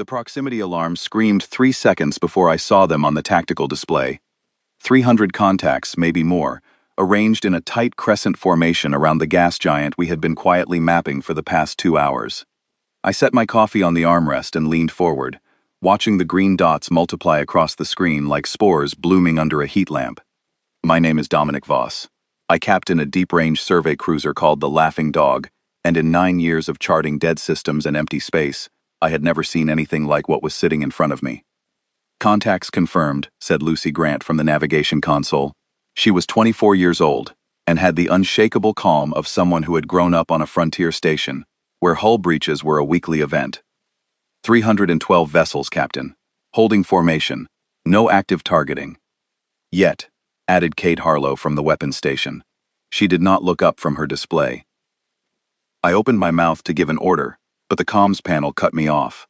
The proximity alarm screamed 3 seconds before I saw them on the tactical display. 300 contacts, maybe more, arranged in a tight crescent formation around the gas giant we had been quietly mapping for the past 2 hours. I set my coffee on the armrest and leaned forward, watching the green dots multiply across the screen like spores blooming under a heat lamp. My name is Dominic Voss. I captain a deep-range survey cruiser called the Laughing Dog, and in 9 years of charting dead systems and empty space, I had never seen anything like what was sitting in front of me. "Contacts confirmed," said Lucy Grant from the navigation console. She was 24 years old, and had the unshakable calm of someone who had grown up on a frontier station, where hull breaches were a weekly event. 312 vessels, Captain. Holding formation. No active targeting. Yet, added Kate Harlow from the weapons station. She did not look up from her display. I opened my mouth to give an order, but the comms panel cut me off.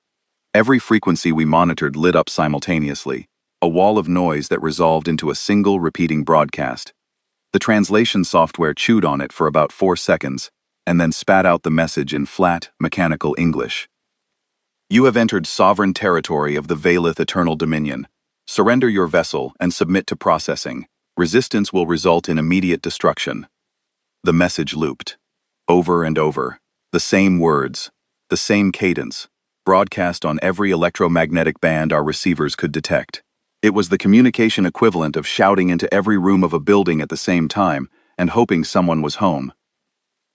Every frequency we monitored lit up simultaneously, a wall of noise that resolved into a single repeating broadcast. The translation software chewed on it for about 4 seconds, and then spat out the message in flat, mechanical English. "You have entered sovereign territory of the Valith Eternal Dominion. Surrender your vessel and submit to processing. Resistance will result in immediate destruction." The message looped. Over and over. The same words. The same cadence. Broadcast on every electromagnetic band our receivers could detect. It was the communication equivalent of shouting into every room of a building at the same time and hoping someone was home.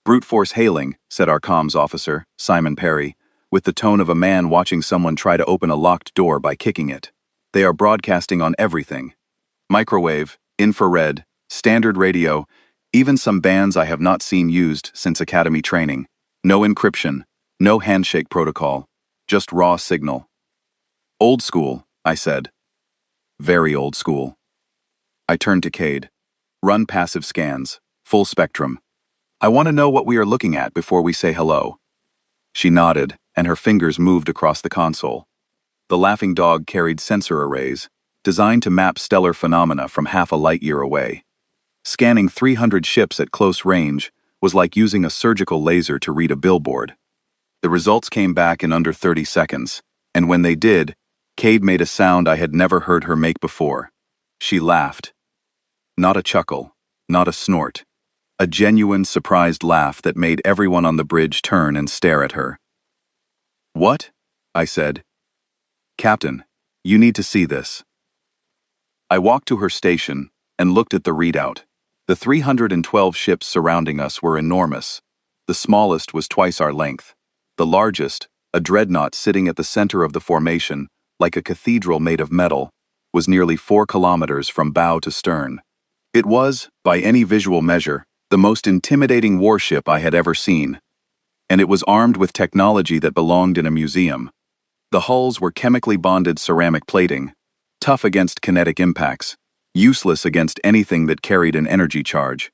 "Brute force hailing," said our comms officer, Simon Perry, with the tone of a man watching someone try to open a locked door by kicking it. "They are broadcasting on everything. Microwave, infrared, standard radio, even some bands I have not seen used since academy training. No encryption, no handshake protocol, just raw signal." "Old school," I said. "Very old school." I turned to Cade. "Run passive scans, full spectrum. I want to know what we are looking at before we say hello." She nodded, and her fingers moved across the console. The Laughing Dog carried sensor arrays, designed to map stellar phenomena from half a light year away. Scanning 300 ships at close range was like using a surgical laser to read a billboard. The results came back in under 30 seconds, and when they did, Cade made a sound I had never heard her make before. She laughed. Not a chuckle, not a snort. A genuine, surprised laugh that made everyone on the bridge turn and stare at her. "What?" I said. "Captain, you need to see this." I walked to her station and looked at the readout. The 312 ships surrounding us were enormous. The smallest was twice our length. The largest, a dreadnought sitting at the center of the formation, like a cathedral made of metal, was nearly 4 kilometers from bow to stern. It was, by any visual measure, the most intimidating warship I had ever seen. And it was armed with technology that belonged in a museum. The hulls were chemically bonded ceramic plating, tough against kinetic impacts, useless against anything that carried an energy charge.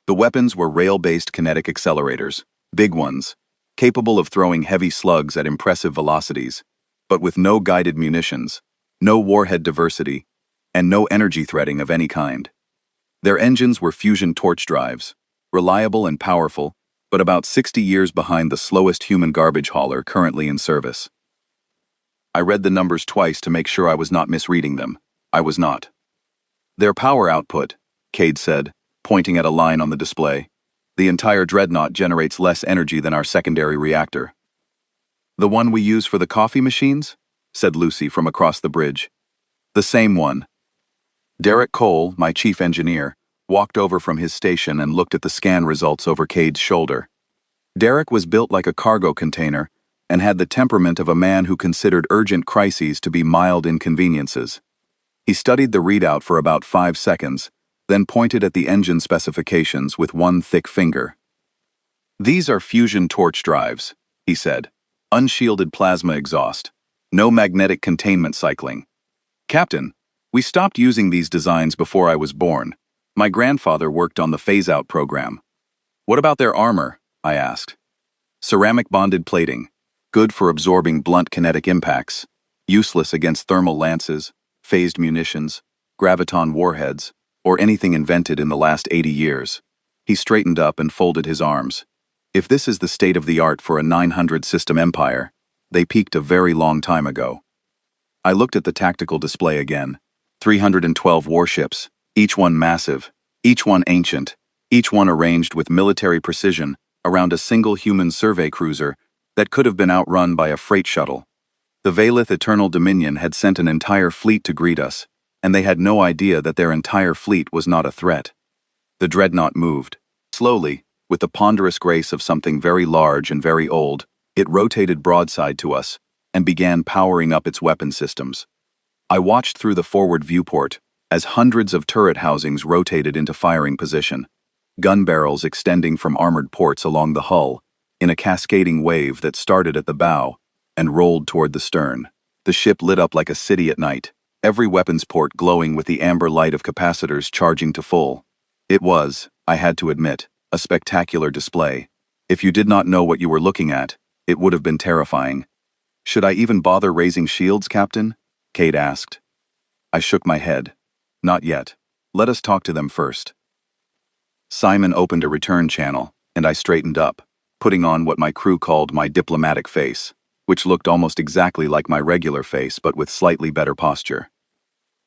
The weapons were rail-based kinetic accelerators, big ones, capable of throwing heavy slugs at impressive velocities, but with no guided munitions, no warhead diversity, and no energy threading of any kind. Their engines were fusion torch drives, reliable and powerful, but about 60 years behind the slowest human garbage hauler currently in service. I read the numbers twice to make sure I was not misreading them. I was not. "Their power output," Cade said, pointing at a line on the display. "The entire dreadnought generates less energy than our secondary reactor." "The one we use for the coffee machines?" said Lucy from across the bridge. "The same one." Derek Cole, my chief engineer, walked over from his station and looked at the scan results over Cade's shoulder. Derek was built like a cargo container and had the temperament of a man who considered urgent crises to be mild inconveniences. He studied the readout for about 5 seconds, then pointed at the engine specifications with one thick finger. "These are fusion torch drives," he said. "Unshielded plasma exhaust. No magnetic containment cycling. Captain, we stopped using these designs before I was born. My grandfather worked on the phase-out program." "What about their armor?" I asked. "Ceramic bonded plating. Good for absorbing blunt kinetic impacts. Useless against thermal lances, phased munitions, graviton warheads, or anything invented in the last 80 years. He straightened up and folded his arms. "If this is the state of the art for a 900 system empire, They peaked a very long time ago. I looked at the tactical display again. 312 warships, each one massive, each one ancient, each one arranged with military precision around a single human survey cruiser that could have been outrun by a freight shuttle. The Valith Eternal Dominion had sent an entire fleet to greet us, and they had no idea that their entire fleet was not a threat. The dreadnought moved. Slowly, with the ponderous grace of something very large and very old, it rotated broadside to us and began powering up its weapon systems. I watched through the forward viewport as hundreds of turret housings rotated into firing position, gun barrels extending from armored ports along the hull in a cascading wave that started at the bow and rolled toward the stern. The ship lit up like a city at night, every weapons port glowing with the amber light of capacitors charging to full. It was, I had to admit, a spectacular display. If you did not know what you were looking at, it would have been terrifying. "Should I even bother raising shields, Captain?" Kate asked. I shook my head. "Not yet. Let us talk to them first." Simon opened a return channel, and I straightened up, putting on what my crew called my diplomatic face, which looked almost exactly like my regular face but with slightly better posture.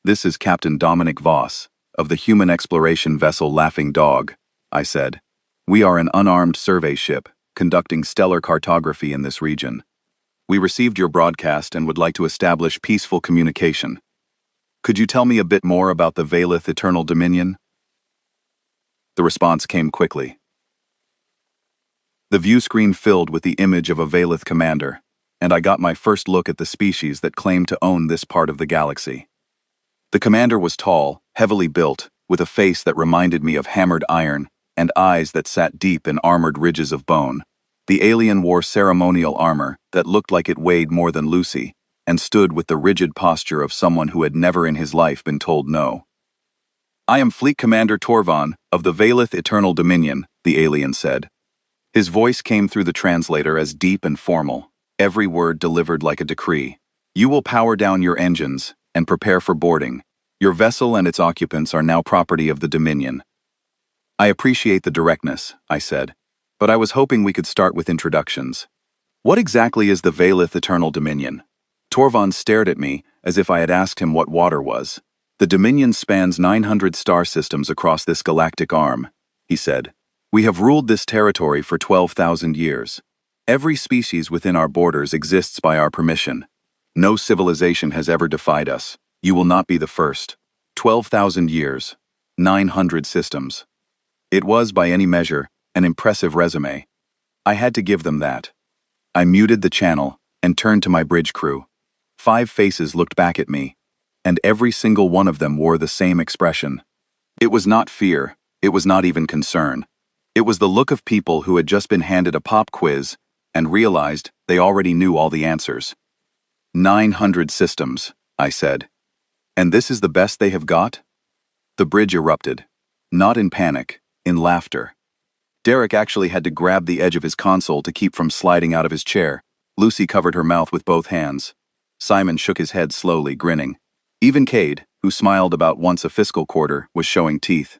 "This is Captain Dominic Voss, of the human exploration vessel Laughing Dog," I said. "We are an unarmed survey ship, conducting stellar cartography in this region. We received your broadcast and would like to establish peaceful communication. Could you tell me a bit more about the Valith Eternal Dominion?" The response came quickly. The view screen filled with the image of a Valith commander, and I got my first look at the species that claimed to own this part of the galaxy. The commander was tall, heavily built, with a face that reminded me of hammered iron and eyes that sat deep in armored ridges of bone. The alien wore ceremonial armor that looked like it weighed more than Lucy, and stood with the rigid posture of someone who had never in his life been told no. "I am Fleet Commander Torvan of the Valith Eternal Dominion," the alien said. His voice came through the translator as deep and formal, every word delivered like a decree. "You will power down your engines and prepare for boarding. Your vessel and its occupants are now property of the Dominion." "I appreciate the directness," I said, "but I was hoping we could start with introductions. What exactly is the Valith Eternal Dominion?" Torvan stared at me as if I had asked him what water was. "The Dominion spans 900 star systems across this galactic arm," he said. "We have ruled this territory for 12,000 years. Every species within our borders exists by our permission. No civilization has ever defied us. You will not be the first. 12,000 years. 900 systems." It was, by any measure, an impressive resume. I had to give them that. I muted the channel and turned to my bridge crew. 5 faces looked back at me, and every single one of them wore the same expression. It was not fear, it was not even concern. It was the look of people who had just been handed a pop quiz and realized they already knew all the answers. 900 systems, I said. "And this is the best they have got?" The bridge erupted. Not in panic, in laughter. Derek actually had to grab the edge of his console to keep from sliding out of his chair. Lucy covered her mouth with both hands. Simon shook his head slowly, grinning. Even Cade, who smiled about once a fiscal quarter, was showing teeth.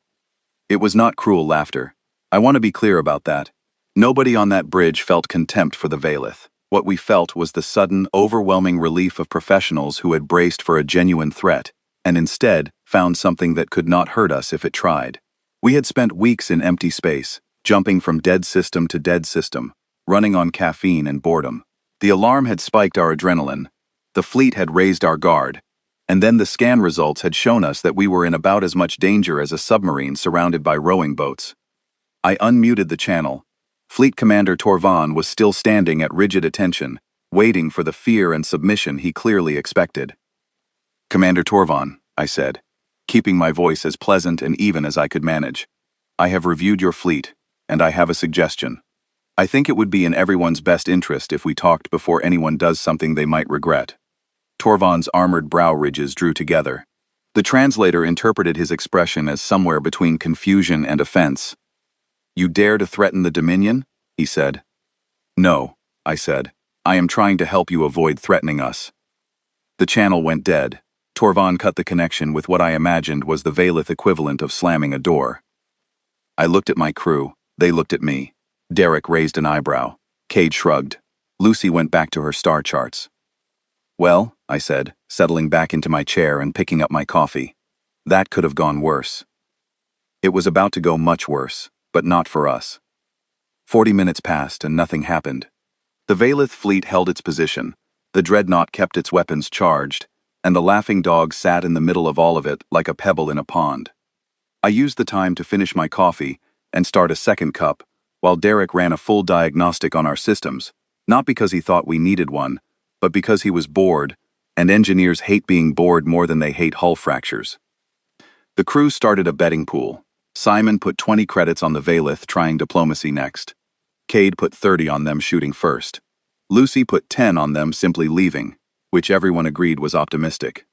It was not cruel laughter. I want to be clear about that. Nobody on that bridge felt contempt for the Valith. What we felt was the sudden, overwhelming relief of professionals who had braced for a genuine threat, and instead found something that could not hurt us if it tried. We had spent weeks in empty space, jumping from dead system to dead system, running on caffeine and boredom. The alarm had spiked our adrenaline. The fleet had raised our guard. And then the scan results had shown us that we were in about as much danger as a submarine surrounded by rowing boats. I unmuted the channel. Fleet Commander Torvan was still standing at rigid attention, waiting for the fear and submission he clearly expected. "Commander Torvan," I said, keeping my voice as pleasant and even as I could manage. "I have reviewed your fleet, and I have a suggestion. I think it would be in everyone's best interest if we talked before anyone does something they might regret." Torvan's armored brow ridges drew together. The translator interpreted his expression as somewhere between confusion and offense. "You dare to threaten the Dominion?" he said. "No," I said. "I am trying to help you avoid threatening us." The channel went dead. Torvan cut the connection with what I imagined was the Valith equivalent of slamming a door. I looked at my crew. They looked at me. Derek raised an eyebrow. Cade shrugged. Lucy went back to her star charts. Well, I said, settling back into my chair and picking up my coffee. That could have gone worse. It was about to go much worse, but not for us. 40 minutes passed and nothing happened. The Valith fleet held its position, the dreadnought kept its weapons charged, and the laughing dog sat in the middle of all of it like a pebble in a pond. I used the time to finish my coffee and start a second cup, while Derek ran a full diagnostic on our systems, not because he thought we needed one, but because he was bored, and engineers hate being bored more than they hate hull fractures. The crew started a betting pool. Simon put 20 credits on the Valith trying diplomacy next. Cade put 30 on them shooting first. Lucy put 10 on them simply leaving, which everyone agreed was optimistic.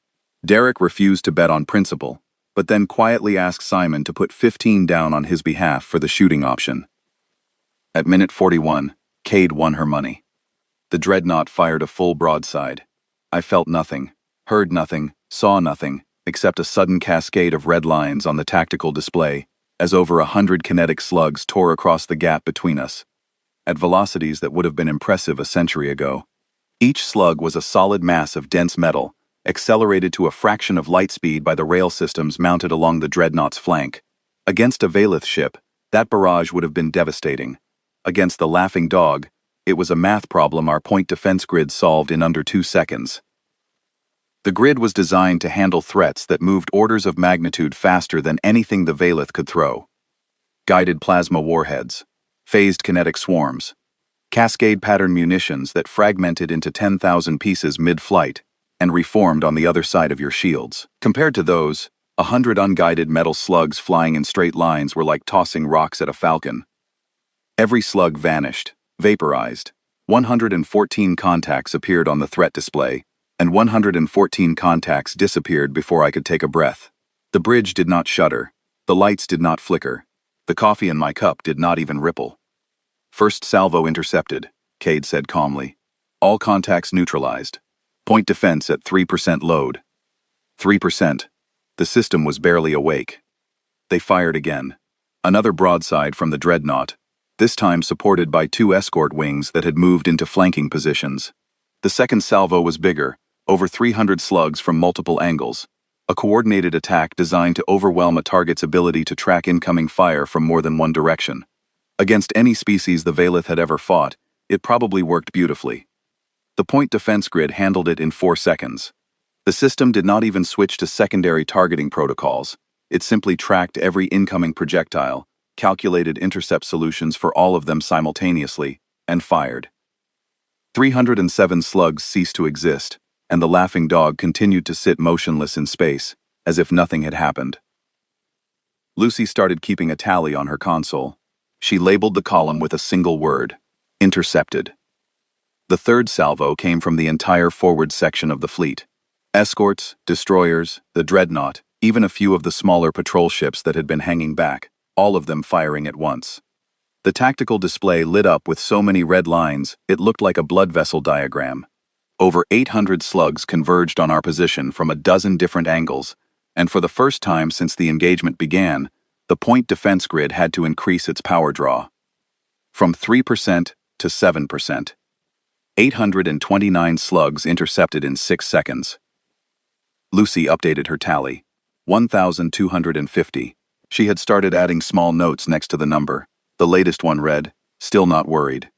Derek refused to bet on principle, but then quietly asked Simon to put 15 down on his behalf for the shooting option. At minute 41, Cade won her money. The dreadnought fired a full broadside. I felt nothing, heard nothing, saw nothing, except a sudden cascade of red lines on the tactical display, as over 100 kinetic slugs tore across the gap between us, at velocities that would have been impressive a century ago. Each slug was a solid mass of dense metal, accelerated to a fraction of light speed by the rail systems mounted along the dreadnought's flank. Against a Valith ship, that barrage would have been devastating. Against the Laughing Dog, it was a math problem our point defense grid solved in under 2 seconds. The grid was designed to handle threats that moved orders of magnitude faster than anything the Valith could throw. Guided plasma warheads, phased kinetic swarms, cascade pattern munitions that fragmented into 10,000 pieces mid-flight and reformed on the other side of your shields. Compared to those, 100 unguided metal slugs flying in straight lines were like tossing rocks at a falcon. Every slug vanished, vaporized. 114 contacts appeared on the threat display, and 114 contacts disappeared before I could take a breath. The bridge did not shudder, the lights did not flicker, the coffee in my cup did not even ripple. First salvo intercepted, Cade said calmly. All contacts neutralized. Point defense at 3% load. 3%. The system was barely awake. They fired again. Another broadside from the dreadnought, this time supported by 2 escort wings that had moved into flanking positions. The second salvo was bigger, over 300 slugs from multiple angles, a coordinated attack designed to overwhelm a target's ability to track incoming fire from more than one direction. Against any species the Valith had ever fought, it probably worked beautifully. The point defense grid handled it in 4 seconds. The system did not even switch to secondary targeting protocols. It simply tracked every incoming projectile, calculated intercept solutions for all of them simultaneously, and fired. 307 slugs ceased to exist, and the Laughing Dog continued to sit motionless in space, as if nothing had happened. Lucy started keeping a tally on her console. She labeled the column with a single word: intercepted. The third salvo came from the entire forward section of the fleet. Escorts, destroyers, the dreadnought, even a few of the smaller patrol ships that had been hanging back, all of them firing at once. The tactical display lit up with so many red lines, it looked like a blood vessel diagram. Over 800 slugs converged on our position from a dozen different angles, and for the first time since the engagement began, the point defense grid had to increase its power draw. From 3% to 7%. 829 slugs intercepted in 6 seconds. Lucy updated her tally. 1,250. She had started adding small notes next to the number. The latest one read, "Still not worried."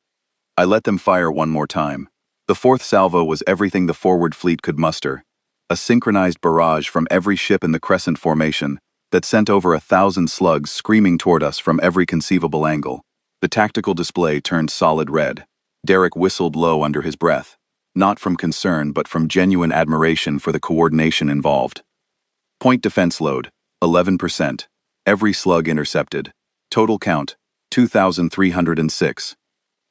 I let them fire one more time. The fourth salvo was everything the forward fleet could muster. A synchronized barrage from every ship in the crescent formation that sent over 1,000 slugs screaming toward us from every conceivable angle. The tactical display turned solid red. Derek whistled low under his breath, not from concern but from genuine admiration for the coordination involved. Point defense load, 11%. Every slug intercepted. Total count, 2,306.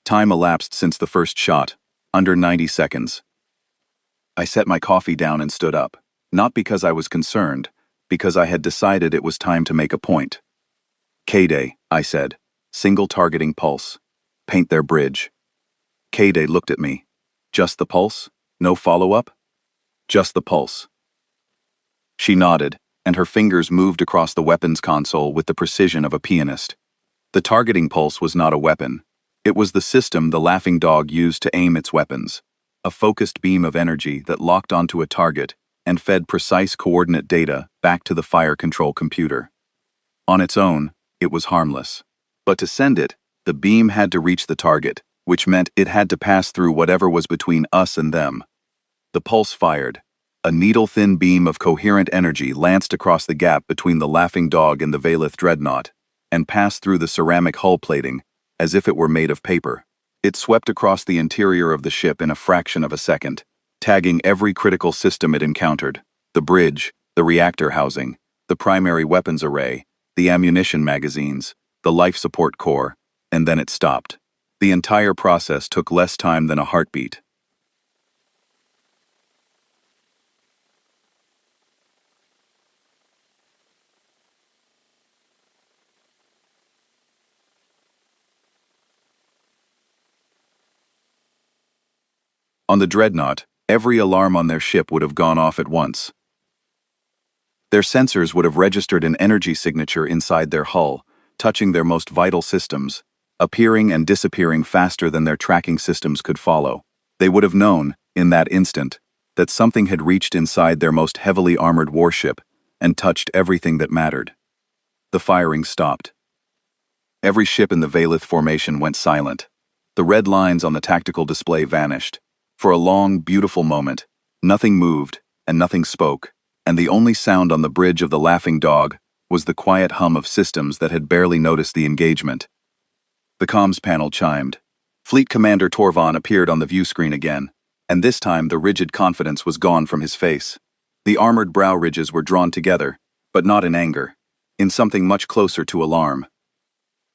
Time elapsed since the first shot, under 90 seconds. I set my coffee down and stood up, not because I was concerned, because I had decided it was time to make a point. K-Day, I said. Single targeting pulse. Paint their bridge. K-Day looked at me. Just the pulse? No follow-up? Just the pulse. She nodded, and her fingers moved across the weapons console with the precision of a pianist. The targeting pulse was not a weapon. It was the system the laughing dog used to aim its weapons. A focused beam of energy that locked onto a target and fed precise coordinate data back to the fire control computer. On its own, it was harmless. But to send it, the beam had to reach the target, which meant it had to pass through whatever was between us and them. The pulse fired. A needle-thin beam of coherent energy lanced across the gap between the laughing dog and the Valith dreadnought, and passed through the ceramic hull plating, as if it were made of paper. It swept across the interior of the ship in a fraction of a second, tagging every critical system it encountered: the bridge, the reactor housing, the primary weapons array, the ammunition magazines, the life support core, and then it stopped. The entire process took less time than a heartbeat. On the dreadnought, every alarm on their ship would have gone off at once. Their sensors would have registered an energy signature inside their hull, touching their most vital systems, appearing and disappearing faster than their tracking systems could follow. They would have known, in that instant, that something had reached inside their most heavily armored warship and touched everything that mattered. The firing stopped. Every ship in the Valith formation went silent. The red lines on the tactical display vanished. For a long, beautiful moment, nothing moved and nothing spoke, and the only sound on the bridge of the laughing dog was the quiet hum of systems that had barely noticed the engagement. The comms panel chimed. Fleet Commander Torvan appeared on the view screen again, and this time the rigid confidence was gone from his face. The armored brow ridges were drawn together, but not in anger, in something much closer to alarm.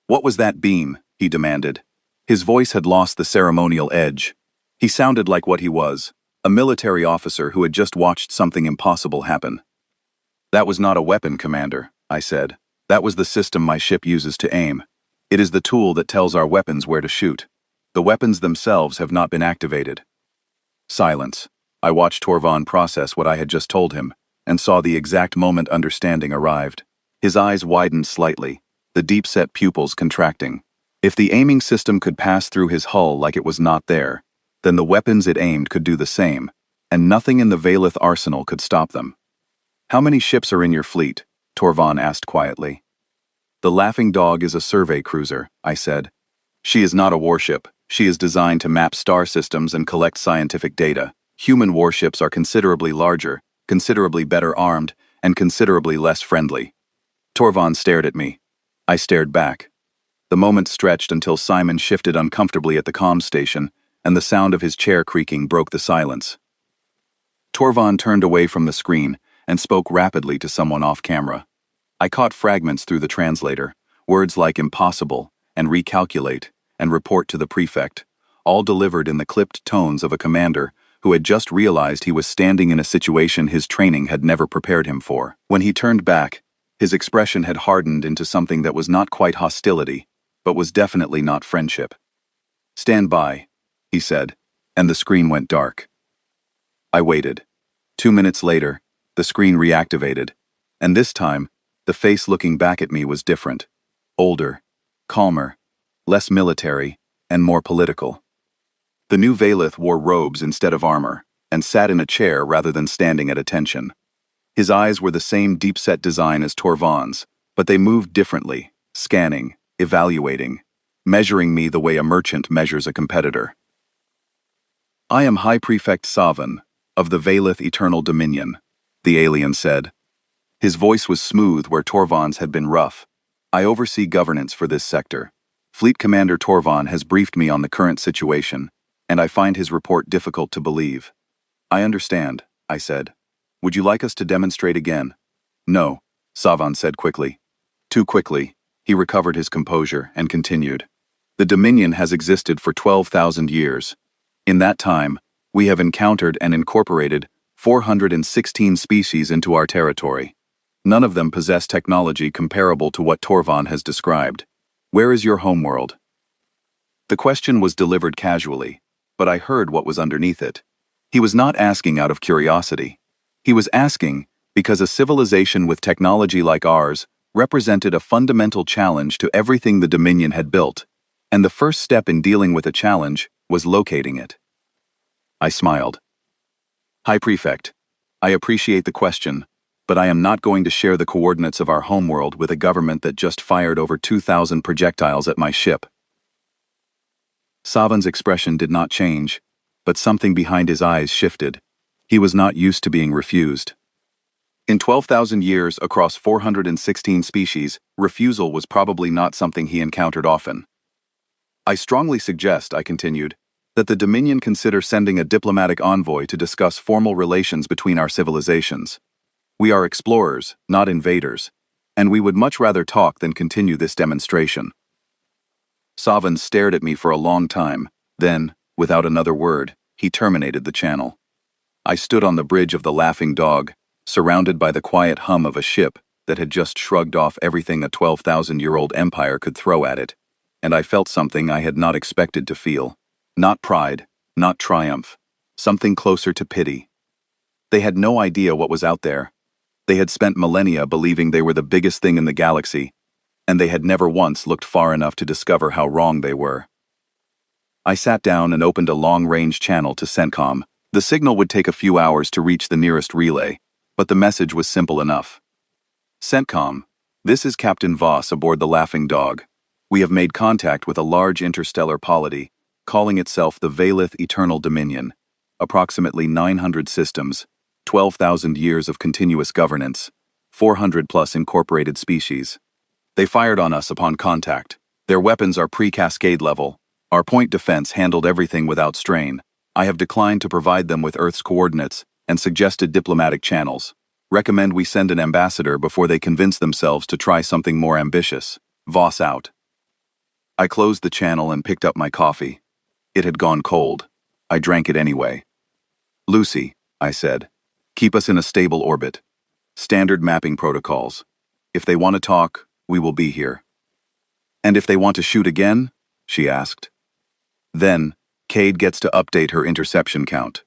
"What was that beam?" he demanded. His voice had lost the ceremonial edge. He sounded like what he was, a military officer who had just watched something impossible happen. "That was not a weapon, Commander," I said. "That was the system my ship uses to aim. It is the tool that tells our weapons where to shoot. The weapons themselves have not been activated." Silence. I watched Torvan process what I had just told him, and saw the exact moment understanding arrived. His eyes widened slightly, the deep-set pupils contracting. If the aiming system could pass through his hull like it was not there, then the weapons it aimed could do the same, and nothing in the Valith arsenal could stop them. "How many ships are in your fleet?" Torvan asked quietly. "The Laughing Dog is a survey cruiser," I said. "She is not a warship. She is designed to map star systems and collect scientific data. Human warships are considerably larger, considerably better armed, and considerably less friendly." Torvan stared at me. I stared back. The moment stretched until Simon shifted uncomfortably at the comms station, and the sound of his chair creaking broke the silence. Torvan turned away from the screen and spoke rapidly to someone off camera. I caught fragments through the translator, words like impossible, and recalculate, and report to the prefect, all delivered in the clipped tones of a commander who had just realized he was standing in a situation his training had never prepared him for. When he turned back, his expression had hardened into something that was not quite hostility, but was definitely not friendship. "Stand by," he said, and the screen went dark. I waited. 2 minutes later, the screen reactivated, and this time, the face looking back at me was different. Older, calmer, less military, and more political. The new Valith wore robes instead of armor, and sat in a chair rather than standing at attention. His eyes were the same deep-set design as Torvan's, but they moved differently, scanning, evaluating, measuring me the way a merchant measures a competitor. "I am High Prefect Savan, of the Valith Eternal Dominion," the alien said. His voice was smooth where Torvan's had been rough. "I oversee governance for this sector. Fleet Commander Torvan has briefed me on the current situation, and I find his report difficult to believe." "I understand," I said. "Would you like us to demonstrate again?" "No," Savan said quickly. Too quickly, he recovered his composure and continued. "The Dominion has existed for 12,000 years. In that time, we have encountered and incorporated 416 species into our territory. None of them possess technology comparable to what Torvan has described. Where is your homeworld?" The question was delivered casually, but I heard what was underneath it. He was not asking out of curiosity. He was asking because a civilization with technology like ours represented a fundamental challenge to everything the Dominion had built. And the first step in dealing with a challenge was locating it. I smiled. High Prefect, I appreciate the question, but I am not going to share the coordinates of our homeworld with a government that just fired over 2,000 projectiles at my ship. Savan's expression did not change, but something behind his eyes shifted. He was not used to being refused. In 12,000 years across 416 species, refusal was probably not something he encountered often. I strongly suggest, I continued, that the Dominion consider sending a diplomatic envoy to discuss formal relations between our civilizations. We are explorers, not invaders, and we would much rather talk than continue this demonstration. Savan stared at me for a long time, then, without another word, he terminated the channel. I stood on the bridge of the Laughing Dog, surrounded by the quiet hum of a ship that had just shrugged off everything a 12,000-year-old empire could throw at it, and I felt something I had not expected to feel. Not pride, not triumph, something closer to pity. They had no idea what was out there. They had spent millennia believing they were the biggest thing in the galaxy, and they had never once looked far enough to discover how wrong they were. I sat down and opened a long-range channel to CENTCOM. The signal would take a few hours to reach the nearest relay, but the message was simple enough. CENTCOM, this is Captain Voss aboard the Laughing Dog. We have made contact with a large interstellar polity, calling itself the Valith Eternal Dominion. Approximately 900 systems, 12,000 years of continuous governance, 400+ incorporated species. They fired on us upon contact. Their weapons are pre-cascade level. Our point defense handled everything without strain. I have declined to provide them with Earth's coordinates and suggested diplomatic channels. Recommend we send an ambassador before they convince themselves to try something more ambitious. Voss out. I closed the channel and picked up my coffee. It had gone cold. I drank it anyway. Lucy, I said, keep us in a stable orbit. Standard mapping protocols. If they want to talk, we will be here. And if they want to shoot again? She asked. Then, Cade gets to update her interception count.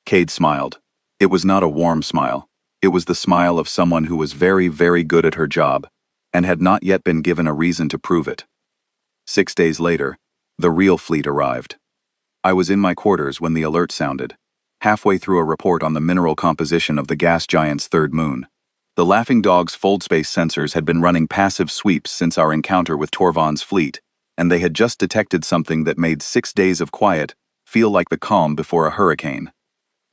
Cade smiled. It was not a warm smile. It was the smile of someone who was very, very good at her job, and had not yet been given a reason to prove it. 6 days later, the real fleet arrived. I was in my quarters when the alert sounded, halfway through a report on the mineral composition of the gas giant's third moon. The Laughing Dog's fold-space sensors had been running passive sweeps since our encounter with Torvon's fleet, and they had just detected something that made 6 days of quiet feel like the calm before a hurricane.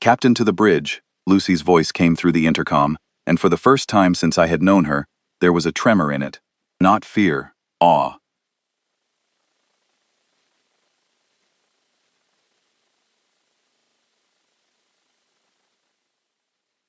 Captain to the bridge, Lucy's voice came through the intercom, and for the first time since I had known her, there was a tremor in it. Not fear, awe.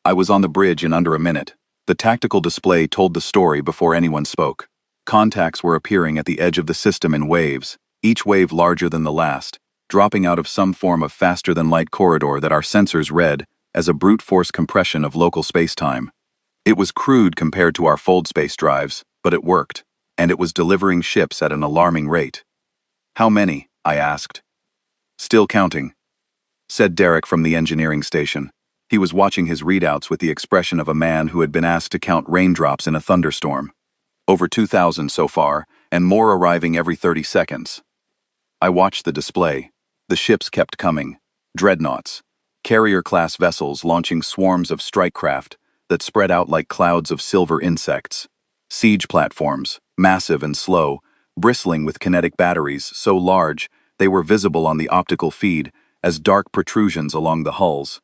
I was on the bridge in under a minute. The tactical display told the story before anyone spoke. Contacts were appearing at the edge of the system in waves, each wave larger than the last, dropping out of some form of faster-than-light corridor that our sensors read as a brute force compression of local space-time. It was crude compared to our fold space drives, but it worked, and it was delivering ships at an alarming rate. How many? I asked. Still counting, said Derek from the engineering station. He was watching his readouts with the expression of a man who had been asked to count raindrops in a thunderstorm. Over 2,000 so far, and more arriving every 30 seconds. I watched the display. The ships kept coming. Dreadnoughts. Carrier-class vessels launching swarms of strike craft that spread out like clouds of silver insects. Siege platforms, massive and slow, bristling with kinetic batteries so large they were visible on the optical feed as dark protrusions along the hulls.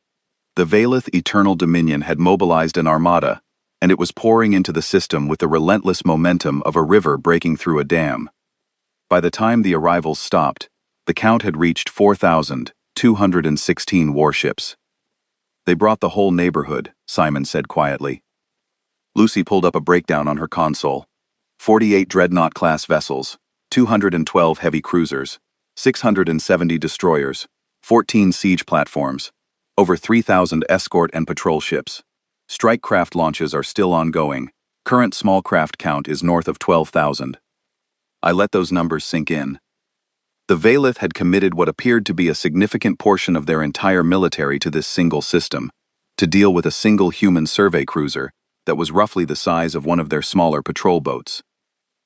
The Valith Eternal Dominion had mobilized an armada, and it was pouring into the system with the relentless momentum of a river breaking through a dam. By the time the arrivals stopped, the count had reached 4,216 warships. They brought the whole neighborhood, Simon said quietly. Lucy pulled up a breakdown on her console. 48 dreadnought-class vessels, 212 heavy cruisers, 670 destroyers, 14 siege platforms, over 3,000 escort and patrol ships. Strike craft launches are still ongoing. Current small craft count is north of 12,000. I let those numbers sink in. The Valith had committed what appeared to be a significant portion of their entire military to this single system, to deal with a single human survey cruiser that was roughly the size of one of their smaller patrol boats.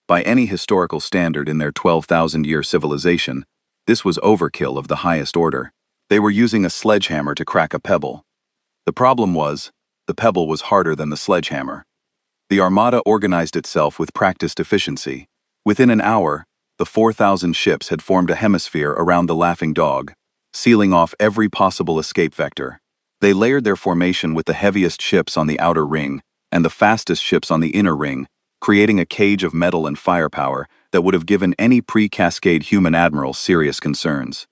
By any historical standard in their 12,000-year civilization, this was overkill of the highest order. They were using a sledgehammer to crack a pebble. The problem was, the pebble was harder than the sledgehammer. The armada organized itself with practiced efficiency. Within an hour, the 4,000 ships had formed a hemisphere around the Laughing Dog, sealing off every possible escape vector. They layered their formation with the heaviest ships on the outer ring and the fastest ships on the inner ring, creating a cage of metal and firepower that would have given any pre-Cascade human admiral serious concerns.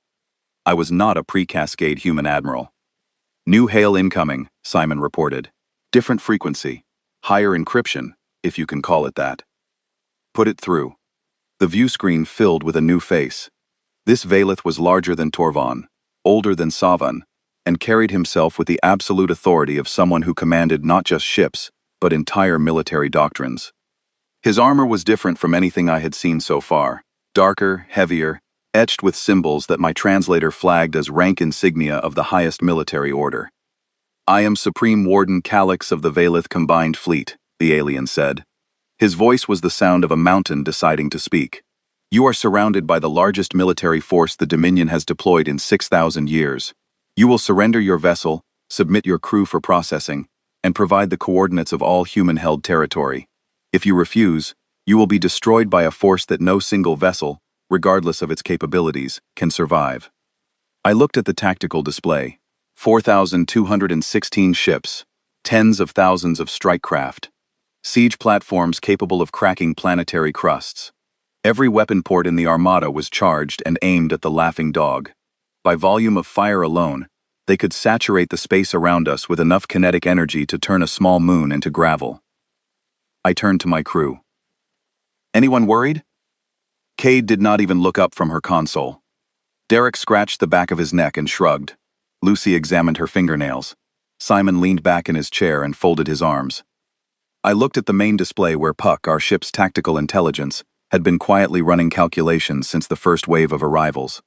I was not a pre-Cascade human admiral. New hail incoming, Simon reported. Different frequency. Higher encryption, if you can call it that. Put it through. The view screen filled with a new face. This Valeth was larger than Torvan, older than Savan, and carried himself with the absolute authority of someone who commanded not just ships, but entire military doctrines. His armor was different from anything I had seen so far, darker, heavier, etched with symbols that my translator flagged as rank insignia of the highest military order. "I am Supreme Warden Calix of the Valeth Combined Fleet," the alien said. His voice was the sound of a mountain deciding to speak. "You are surrounded by the largest military force the Dominion has deployed in 6,000 years. You will surrender your vessel, submit your crew for processing, and provide the coordinates of all human-held territory. If you refuse, you will be destroyed by a force that no single vessel, regardless of its capabilities, can survive." I looked at the tactical display. 4,216 ships, tens of thousands of strike craft, siege platforms capable of cracking planetary crusts. Every weapon port in the Armada was charged and aimed at the Laughing Dog. By volume of fire alone, they could saturate the space around us with enough kinetic energy to turn a small moon into gravel. I turned to my crew. "Anyone worried?" Cade did not even look up from her console. Derek scratched the back of his neck and shrugged. Lucy examined her fingernails. Simon leaned back in his chair and folded his arms. I looked at the main display where Puck, our ship's tactical intelligence, had been quietly running calculations since the first wave of arrivals.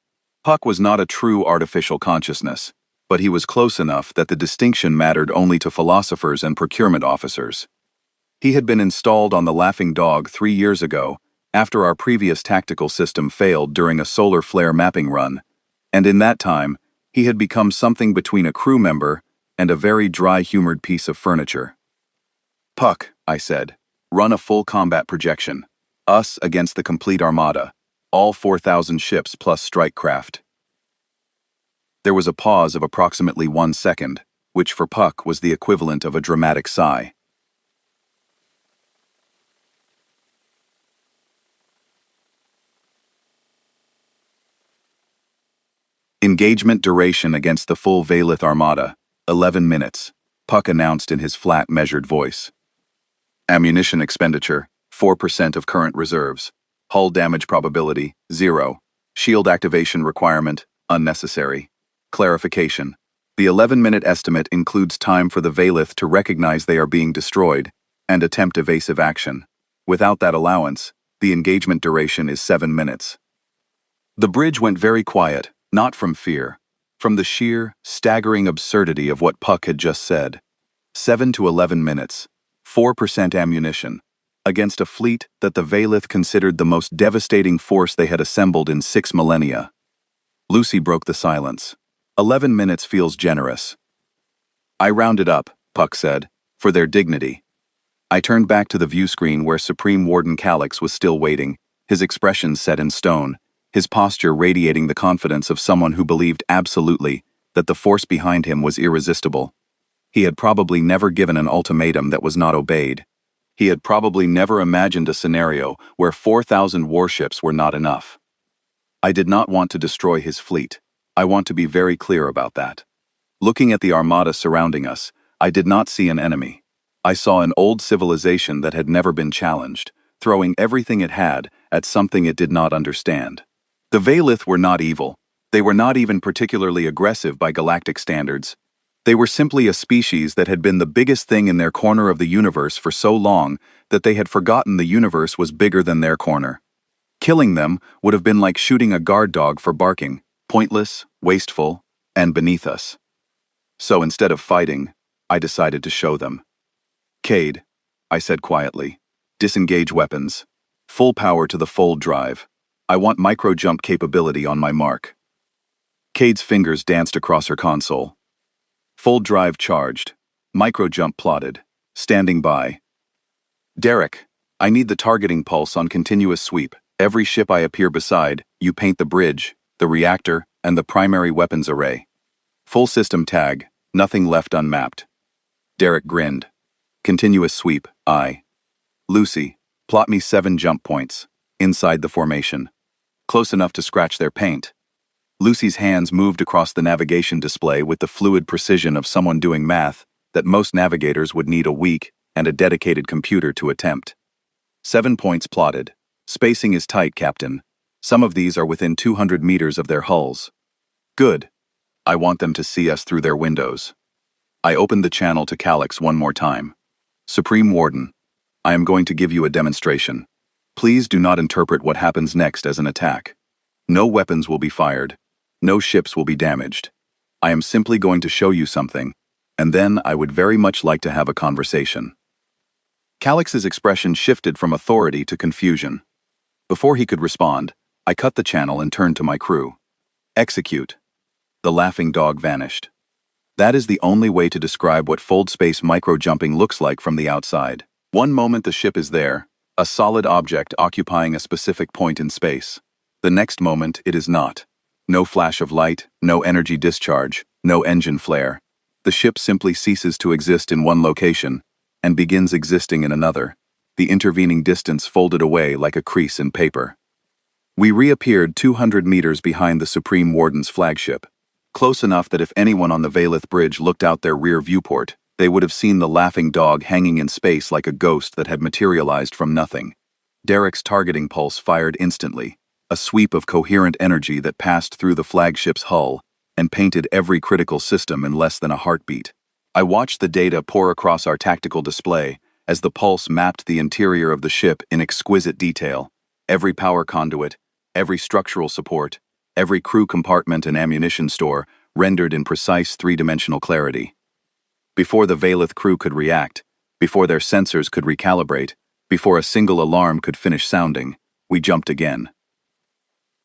Puck was not a true artificial consciousness, but he was close enough that the distinction mattered only to philosophers and procurement officers. He had been installed on the Laughing Dog 3 years ago, after our previous tactical system failed during a solar flare mapping run, and in that time, he had become something between a crew member and a very dry-humored piece of furniture. "Puck," I said, "run a full combat projection. Us against the complete armada. All 4,000 ships plus strike craft." There was a pause of approximately 1 second, which for Puck was the equivalent of a dramatic sigh. "Engagement duration against the full Valeth Armada, 11 minutes, Puck announced in his flat, measured voice. "Ammunition expenditure, 4% of current reserves. Hull damage probability, 0. Shield activation requirement, unnecessary. Clarification. The 11-minute estimate includes time for the Valeth to recognize they are being destroyed and attempt evasive action. Without that allowance, the engagement duration is 7 minutes. The bridge went very quiet, not from fear, from the sheer, staggering absurdity of what Puck had just said. 7 to 11 minutes, 4% ammunition, against a fleet that the Valeth considered the most devastating force they had assembled in 6 millennia. Lucy broke the silence. 11 minutes feels generous. "I rounded up," Puck said, "for their dignity." I turned back to the view screen where Supreme Warden Calix was still waiting, his expression set in stone, his posture radiating the confidence of someone who believed absolutely that the force behind him was irresistible. He had probably never given an ultimatum that was not obeyed. He had probably never imagined a scenario where 4,000 warships were not enough. I did not want to destroy his fleet. I want to be very clear about that. Looking at the armada surrounding us, I did not see an enemy. I saw an old civilization that had never been challenged, throwing everything it had at something it did not understand. The Valeth were not evil. They were not even particularly aggressive by galactic standards. They were simply a species that had been the biggest thing in their corner of the universe for so long that they had forgotten the universe was bigger than their corner. Killing them would have been like shooting a guard dog for barking, pointless, wasteful, and beneath us. So instead of fighting, I decided to show them. "Cade," I said quietly, "disengage weapons." Full power to the fold drive. I want micro-jump capability on my mark. Cade's fingers danced across her console. Fold drive charged. Micro-jump plotted. Standing by. Derek, I need the targeting pulse on continuous sweep. Every ship I appear beside, you paint the bridge, the reactor, and the primary weapons array. Full system tag, nothing left unmapped. Derek grinned. Continuous sweep, I. Lucy, plot me 7 jump points. Inside the formation. Close enough to scratch their paint. Lucy's hands moved across the navigation display with the fluid precision of someone doing math that most navigators would need a week and a dedicated computer to attempt. 7 points plotted. Spacing is tight, Captain. Some of these are within 200 meters of their hulls. Good. I want them to see us through their windows. I opened the channel to Calix one more time. Supreme Warden, I am going to give you a demonstration. Please do not interpret what happens next as an attack. No weapons will be fired. No ships will be damaged. I am simply going to show you something, and then I would very much like to have a conversation. Calix's expression shifted from authority to confusion. Before he could respond, I cut the channel and turned to my crew. Execute. The laughing dog vanished. That is the only way to describe what fold space micro-jumping looks like from the outside. One moment the ship is there, a solid object occupying a specific point in space. The next moment it is not. No flash of light, no energy discharge, no engine flare. The ship simply ceases to exist in one location and begins existing in another, the intervening distance folded away like a crease in paper. We reappeared 200 meters behind the Supreme Warden's flagship, close enough that if anyone on the Valeth Bridge looked out their rear viewport, they would have seen the laughing dog hanging in space like a ghost that had materialized from nothing. Derek's targeting pulse fired instantly, a sweep of coherent energy that passed through the flagship's hull and painted every critical system in less than a heartbeat. I watched the data pour across our tactical display as the pulse mapped the interior of the ship in exquisite detail. Every power conduit, every structural support, every crew compartment and ammunition store rendered in precise three-dimensional clarity. Before the Valeth crew could react, before their sensors could recalibrate, before a single alarm could finish sounding, we jumped again.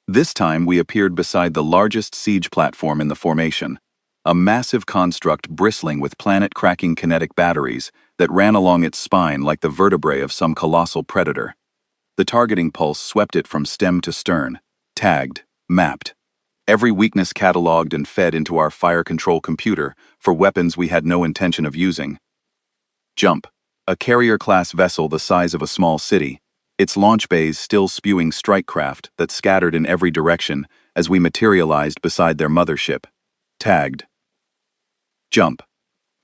This time we appeared beside the largest siege platform in the formation, a massive construct bristling with planet-cracking kinetic batteries that ran along its spine like the vertebrae of some colossal predator. The targeting pulse swept it from stem to stern, tagged, mapped. Every weakness cataloged and fed into our fire control computer for weapons we had no intention of using. Jump, a carrier-class vessel the size of a small city, its launch bays still spewing strike craft that scattered in every direction as we materialized beside their mothership. Tagged. Jump,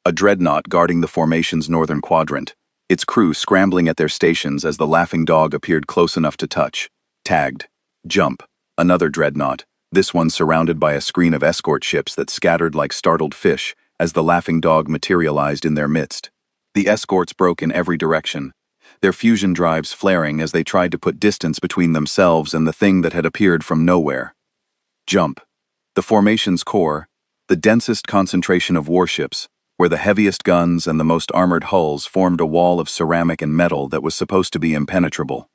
a dreadnought guarding the formation's northern quadrant, its crew scrambling at their stations as the laughing dog appeared close enough to touch. Tagged. Jump, another dreadnought, this one surrounded by a screen of escort ships that scattered like startled fish as the laughing dog materialized in their midst. The escorts broke in every direction, their fusion drives flaring as they tried to put distance between themselves and the thing that had appeared from nowhere. Jump, the formation's core, the densest concentration of warships, where the heaviest guns and the most armored hulls formed a wall of ceramic and metal that was supposed to be impenetrable.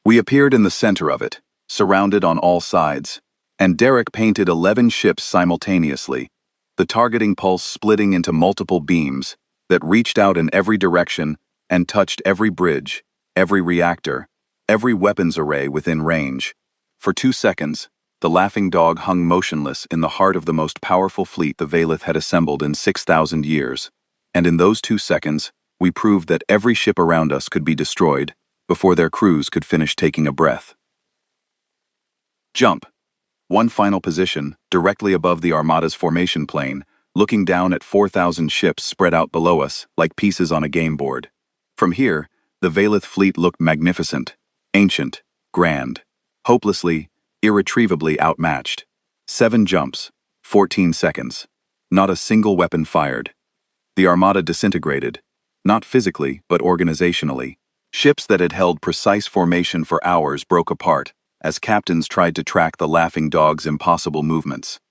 We appeared in the center of it, surrounded on all sides, and Derek painted 11 ships simultaneously, the targeting pulse splitting into multiple beams that reached out in every direction and touched every bridge, every reactor, every weapons array within range. For 2 seconds, the laughing dog hung motionless in the heart of the most powerful fleet the Valeth had assembled in 6,000 years, and in those 2 seconds, we proved that every ship around us could be destroyed before their crews could finish taking a breath. Jump. One final position, directly above the Armada's formation plane, looking down at 4,000 ships spread out below us like pieces on a game board. From here, the Valeth fleet looked magnificent, ancient, grand, hopelessly, irretrievably outmatched. 7 jumps, 14 seconds. Not a single weapon fired. The Armada disintegrated, not physically, but organizationally. Ships that had held precise formation for hours broke apart, as captains tried to track the laughing dog's impossible movements.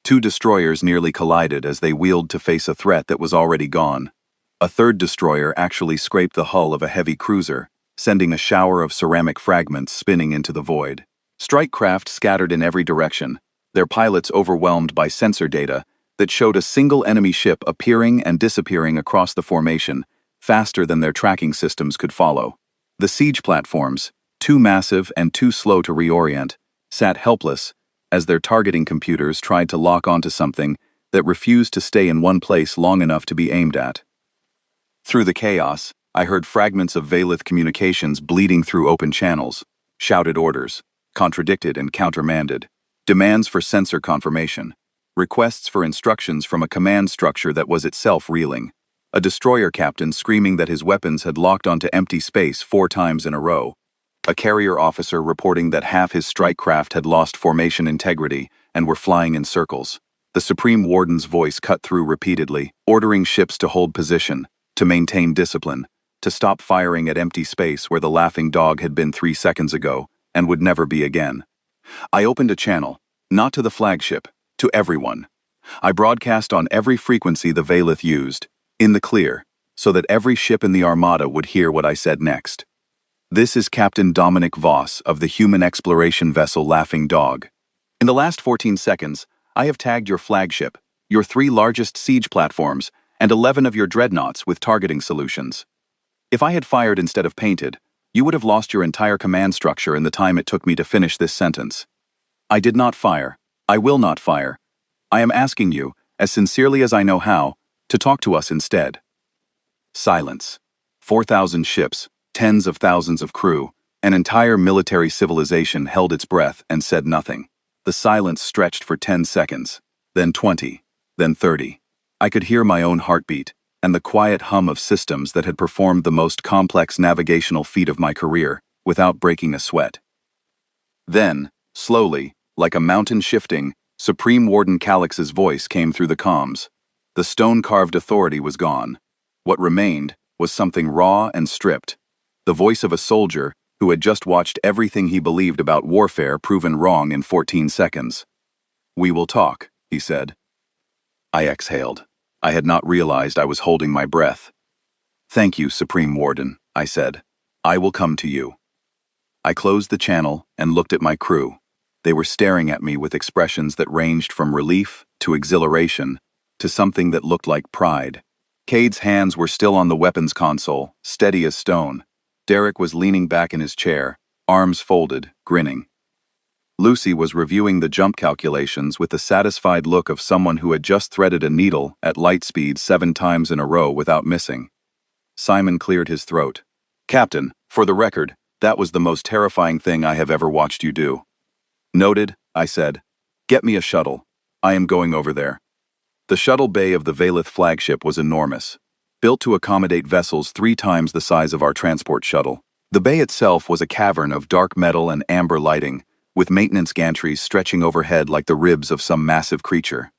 2 destroyers nearly collided as they wheeled to face a threat that was already gone. A third destroyer actually scraped the hull of a heavy cruiser, sending a shower of ceramic fragments spinning into the void. Strike craft scattered in every direction, their pilots overwhelmed by sensor data that showed a single enemy ship appearing and disappearing across the formation, faster than their tracking systems could follow. The siege platforms, too massive and too slow to reorient, sat helpless as their targeting computers tried to lock onto something that refused to stay in one place long enough to be aimed at. Through the chaos, I heard fragments of Valith communications bleeding through open channels, shouted orders, contradicted and countermanded, demands for sensor confirmation, requests for instructions from a command structure that was itself reeling, a destroyer captain screaming that his weapons had locked onto empty space 4 times in a row, a carrier officer reporting that half his strike craft had lost formation integrity and were flying in circles. The Supreme Warden's voice cut through repeatedly, ordering ships to hold position, to maintain discipline, to stop firing at empty space where the laughing dog had been 3 seconds ago and would never be again. I opened a channel, not to the flagship, to everyone. I broadcast on every frequency the Valith used, in the clear, so that every ship in the Armada would hear what I said next. This is Captain Dominic Voss of the human exploration vessel Laughing Dog. In the last 14 seconds, I have tagged your flagship, your 3 largest siege platforms, and 11 of your dreadnoughts with targeting solutions. If I had fired instead of painted, you would have lost your entire command structure in the time it took me to finish this sentence. I did not fire. I will not fire. I am asking you, as sincerely as I know how, to talk to us instead. Silence. 4,000 ships, tens of thousands of crew, an entire military civilization held its breath and said nothing. The silence stretched for 10 seconds, then 20, then 30. I could hear my own heartbeat and the quiet hum of systems that had performed the most complex navigational feat of my career without breaking a sweat. Then, slowly, like a mountain shifting, Supreme Warden Calix's voice came through the comms. The stone-carved authority was gone. What remained was something raw and stripped. The voice of a soldier who had just watched everything he believed about warfare proven wrong in 14 seconds. "We will talk," he said. I exhaled. I had not realized I was holding my breath. "Thank you, Supreme Warden," I said. "I will come to you." I closed the channel and looked at my crew. They were staring at me with expressions that ranged from relief to exhilaration to something that looked like pride. Cade's hands were still on the weapons console, steady as stone. Derek was leaning back in his chair, arms folded, grinning. Lucy was reviewing the jump calculations with the satisfied look of someone who had just threaded a needle at light speed 7 times in a row without missing. Simon cleared his throat. "Captain, for the record, that was the most terrifying thing I have ever watched you do." "Noted," I said. "Get me a shuttle. I am going over there." The shuttle bay of the Valith flagship was enormous, built to accommodate vessels 3 times the size of our transport shuttle. The bay itself was a cavern of dark metal and amber lighting, with maintenance gantries stretching overhead like the ribs of some massive creature.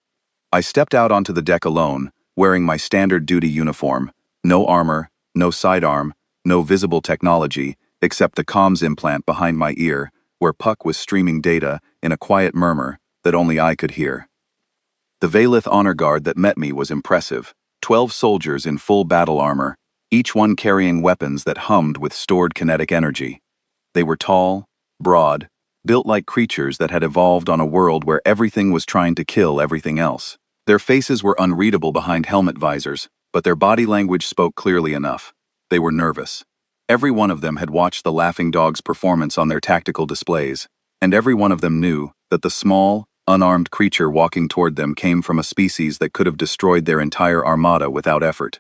I stepped out onto the deck alone, wearing my standard duty uniform, no armor, no sidearm, no visible technology, except the comms implant behind my ear, where Puck was streaming data in a quiet murmur that only I could hear. The Valith honor guard that met me was impressive, 12 soldiers in full battle armor, each one carrying weapons that hummed with stored kinetic energy. They were tall, broad, built like creatures that had evolved on a world where everything was trying to kill everything else. Their faces were unreadable behind helmet visors, but their body language spoke clearly enough. They were nervous. Every one of them had watched the Laughing Dog's performance on their tactical displays, and every one of them knew that the small, unarmed creature walking toward them came from a species that could have destroyed their entire armada without effort.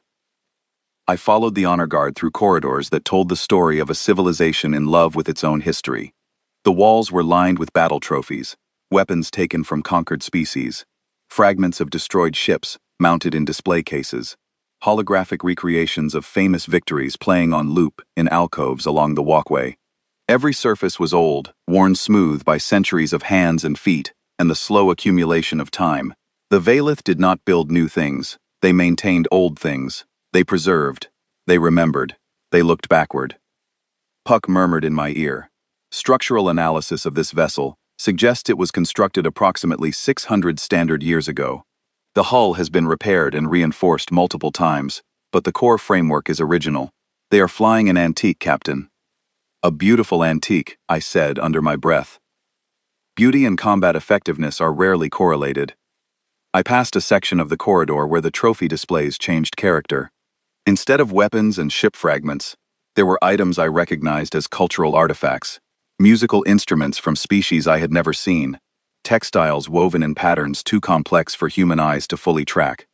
I followed the honor guard through corridors that told the story of a civilization in love with its own history. The walls were lined with battle trophies, weapons taken from conquered species, fragments of destroyed ships mounted in display cases, holographic recreations of famous victories playing on loop in alcoves along the walkway. Every surface was old, worn smooth by centuries of hands and feet, and the slow accumulation of time. The Valith did not build new things, they maintained old things. They preserved, they remembered, they looked backward. Puck murmured in my ear. Structural analysis of this vessel suggests it was constructed approximately 600 standard years ago. The hull has been repaired and reinforced multiple times, but the core framework is original. They are flying an antique, Captain. A beautiful antique, I said under my breath. Beauty and combat effectiveness are rarely correlated. I passed a section of the corridor where the trophy displays changed character. Instead of weapons and ship fragments, there were items I recognized as cultural artifacts, musical instruments from species I had never seen, textiles woven in patterns too complex for human eyes to fully track,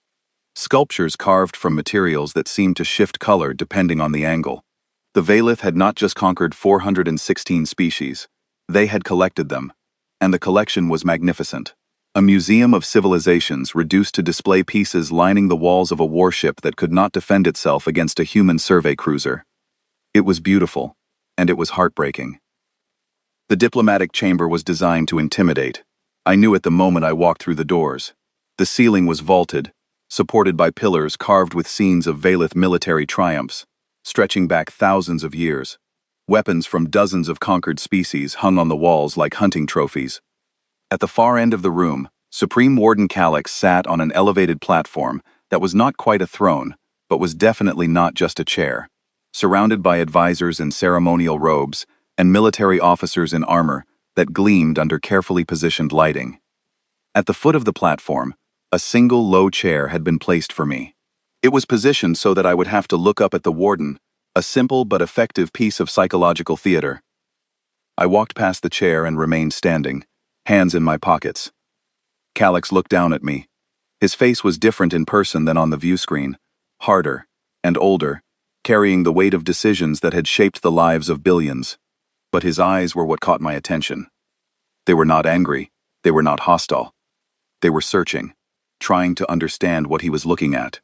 sculptures carved from materials that seemed to shift color depending on the angle. The Valith had not just conquered 416 species, they had collected them, and the collection was magnificent. A museum of civilizations reduced to display pieces lining the walls of a warship that could not defend itself against a human survey cruiser. It was beautiful, and it was heartbreaking. The diplomatic chamber was designed to intimidate. I knew it the moment I walked through the doors. The ceiling was vaulted, supported by pillars carved with scenes of Valith military triumphs, stretching back thousands of years. Weapons from dozens of conquered species hung on the walls like hunting trophies. At the far end of the room, Supreme Warden Calix sat on an elevated platform that was not quite a throne, but was definitely not just a chair. Surrounded by advisors in ceremonial robes and military officers in armor that gleamed under carefully positioned lighting. At the foot of the platform, a single low chair had been placed for me. It was positioned so that I would have to look up at the warden, a simple but effective piece of psychological theater. I walked past the chair and remained standing, hands in my pockets. Calix looked down at me. His face was different in person than on the view screen, harder and older, carrying the weight of decisions that had shaped the lives of billions. But his eyes were what caught my attention. They were not angry, they were not hostile. They were searching, trying to understand what he was looking at.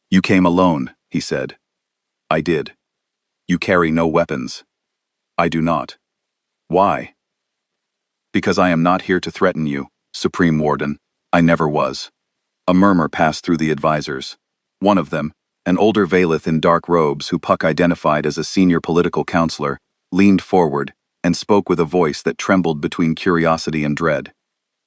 "You came alone," he said. "I did. You carry no weapons." "I do not." "Why?" "Because I am not here to threaten you, Supreme Warden. I never was." A murmur passed through the advisors. One of them, an older Valith in dark robes who Puck identified as a senior political counselor, leaned forward and spoke with a voice that trembled between curiosity and dread.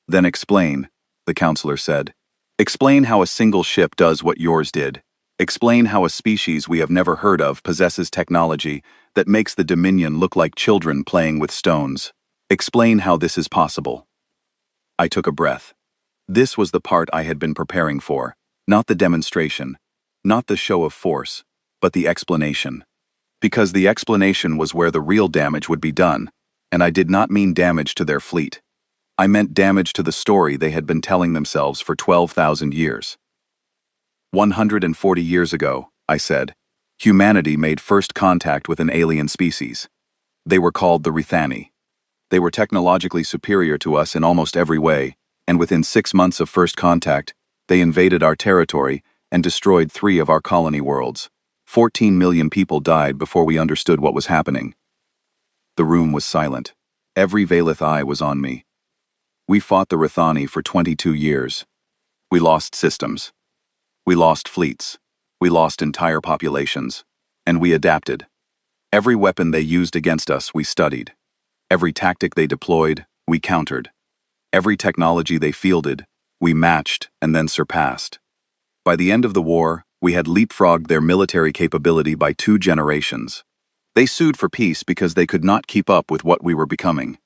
"Then explain," the counselor said. "Explain how a single ship does what yours did. Explain how a species we have never heard of possesses technology that makes the Dominion look like children playing with stones. Explain how this is possible." I took a breath. This was the part I had been preparing for, not the demonstration, not the show of force, but the explanation. Because the explanation was where the real damage would be done, and I did not mean damage to their fleet. I meant damage to the story they had been telling themselves for 12,000 years. 140 years ago, I said, humanity made first contact with an alien species. They were called the Rithani. They were technologically superior to us in almost every way, and within 6 months of first contact, they invaded our territory and destroyed 3 of our colony worlds. 14 million people died before we understood what was happening. The room was silent. Every Valith eye was on me. We fought the Rithani for 22 years. We lost systems. We lost fleets. We lost entire populations. And we adapted. Every weapon they used against us, we studied. Every tactic they deployed, we countered. Every technology they fielded, we matched and then surpassed. By the end of the war, we had leapfrogged their military capability by 2 generations. They sued for peace because they could not keep up with what we were becoming.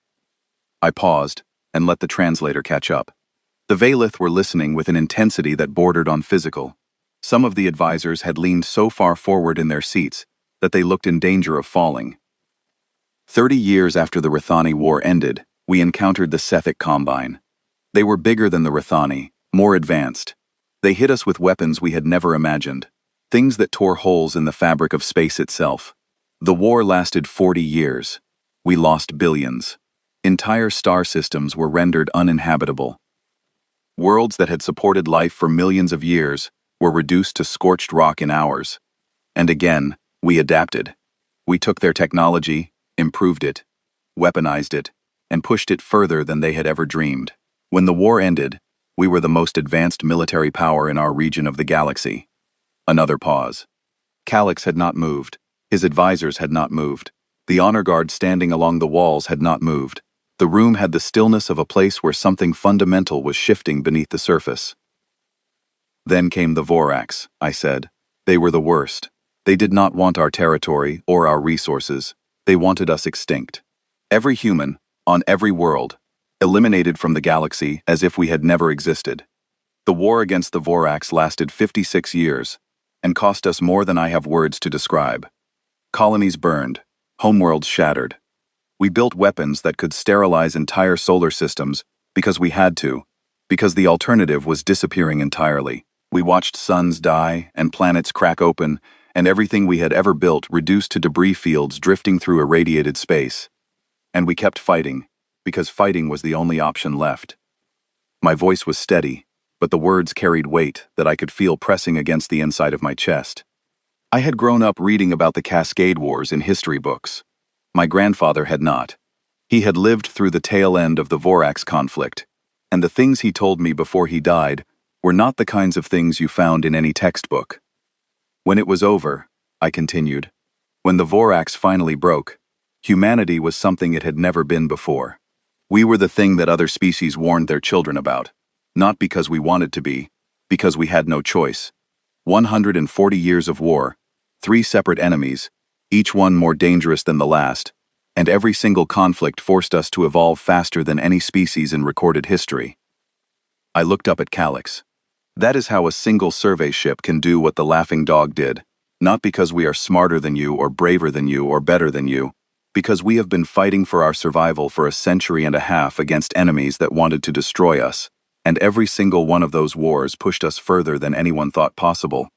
I paused and let the translator catch up. The Valith were listening with an intensity that bordered on physical. Some of the advisors had leaned so far forward in their seats that they looked in danger of falling. 30 years after the Rithani War ended, we encountered the Sethic Combine. They were bigger than the Rithani, more advanced. They hit us with weapons we had never imagined, things that tore holes in the fabric of space itself. The war lasted 40 years. We lost billions. Entire star systems were rendered uninhabitable. Worlds that had supported life for millions of years were reduced to scorched rock in hours. And again, we adapted. We took their technology, improved it, weaponized it, and pushed it further than they had ever dreamed. When the war ended, we were the most advanced military power in our region of the galaxy. Another pause. Calix had not moved. His advisors had not moved. The honor guard standing along the walls had not moved. The room had the stillness of a place where something fundamental was shifting beneath the surface. "Then came the Vorax," I said. "They were the worst. They did not want our territory or our resources. They wanted us extinct. Every human, on every world, eliminated from the galaxy as if we had never existed. The war against the Vorax lasted 56 years, and cost us more than I have words to describe. Colonies burned, homeworlds shattered. We built weapons that could sterilize entire solar systems because we had to, because the alternative was disappearing entirely. We watched suns die and planets crack open, and everything we had ever built reduced to debris fields drifting through irradiated space. And we kept fighting, because fighting was the only option left. My voice was steady, but the words carried weight that I could feel pressing against the inside of my chest. I had grown up reading about the Cascade Wars in history books. My grandfather had not. He had lived through the tail end of the Vorax conflict, and the things he told me before he died were not the kinds of things you found in any textbook. When it was over, I continued, when the Vorax finally broke, humanity was something it had never been before. We were the thing that other species warned their children about, not because we wanted to be, because we had no choice. 140 years of war, 3 separate enemies, each one more dangerous than the last, and every single conflict forced us to evolve faster than any species in recorded history. I looked up at Calix. That is how a single survey ship can do what the Laughing Dog did, not because we are smarter than you or braver than you or better than you, because we have been fighting for our survival for a century and a half against enemies that wanted to destroy us, and every single one of those wars pushed us further than anyone thought possible.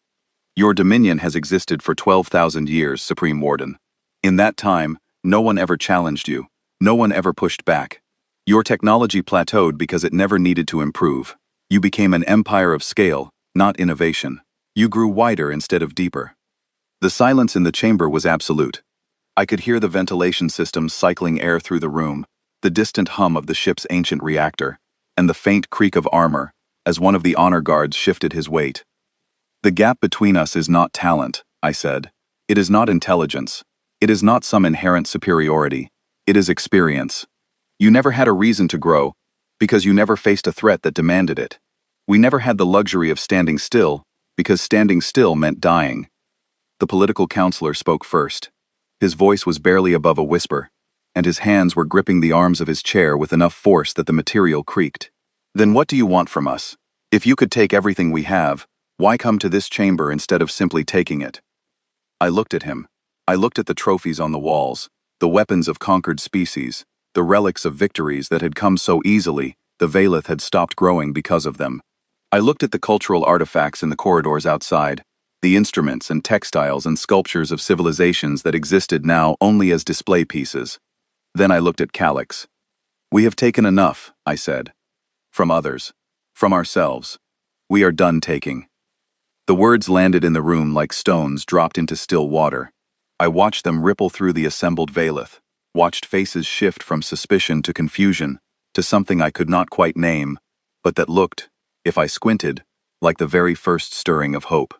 Your dominion has existed for 12,000 years, Supreme Warden. In that time, no one ever challenged you, no one ever pushed back. Your technology plateaued because it never needed to improve. You became an empire of scale, not innovation. You grew wider instead of deeper. The silence in the chamber was absolute. I could hear the ventilation systems cycling air through the room, the distant hum of the ship's ancient reactor, and the faint creak of armor as one of the honor guards shifted his weight. The gap between us is not talent, I said. It is not intelligence. It is not some inherent superiority. It is experience. You never had a reason to grow, because you never faced a threat that demanded it. We never had the luxury of standing still, because standing still meant dying. The political counselor spoke first. His voice was barely above a whisper, and his hands were gripping the arms of his chair with enough force that the material creaked. Then what do you want from us? If you could take everything we have, why come to this chamber instead of simply taking it? I looked at him. I looked at the trophies on the walls, the weapons of conquered species, the relics of victories that had come so easily, the Valeth had stopped growing because of them. I looked at the cultural artifacts in the corridors outside, the instruments and textiles and sculptures of civilizations that existed now only as display pieces. Then I looked at Calix. We have taken enough, I said. From others. From ourselves. We are done taking. The words landed in the room like stones dropped into still water. I watched them ripple through the assembled Valeth, watched faces shift from suspicion to confusion, to something I could not quite name, but that looked, if I squinted, like the very first stirring of hope.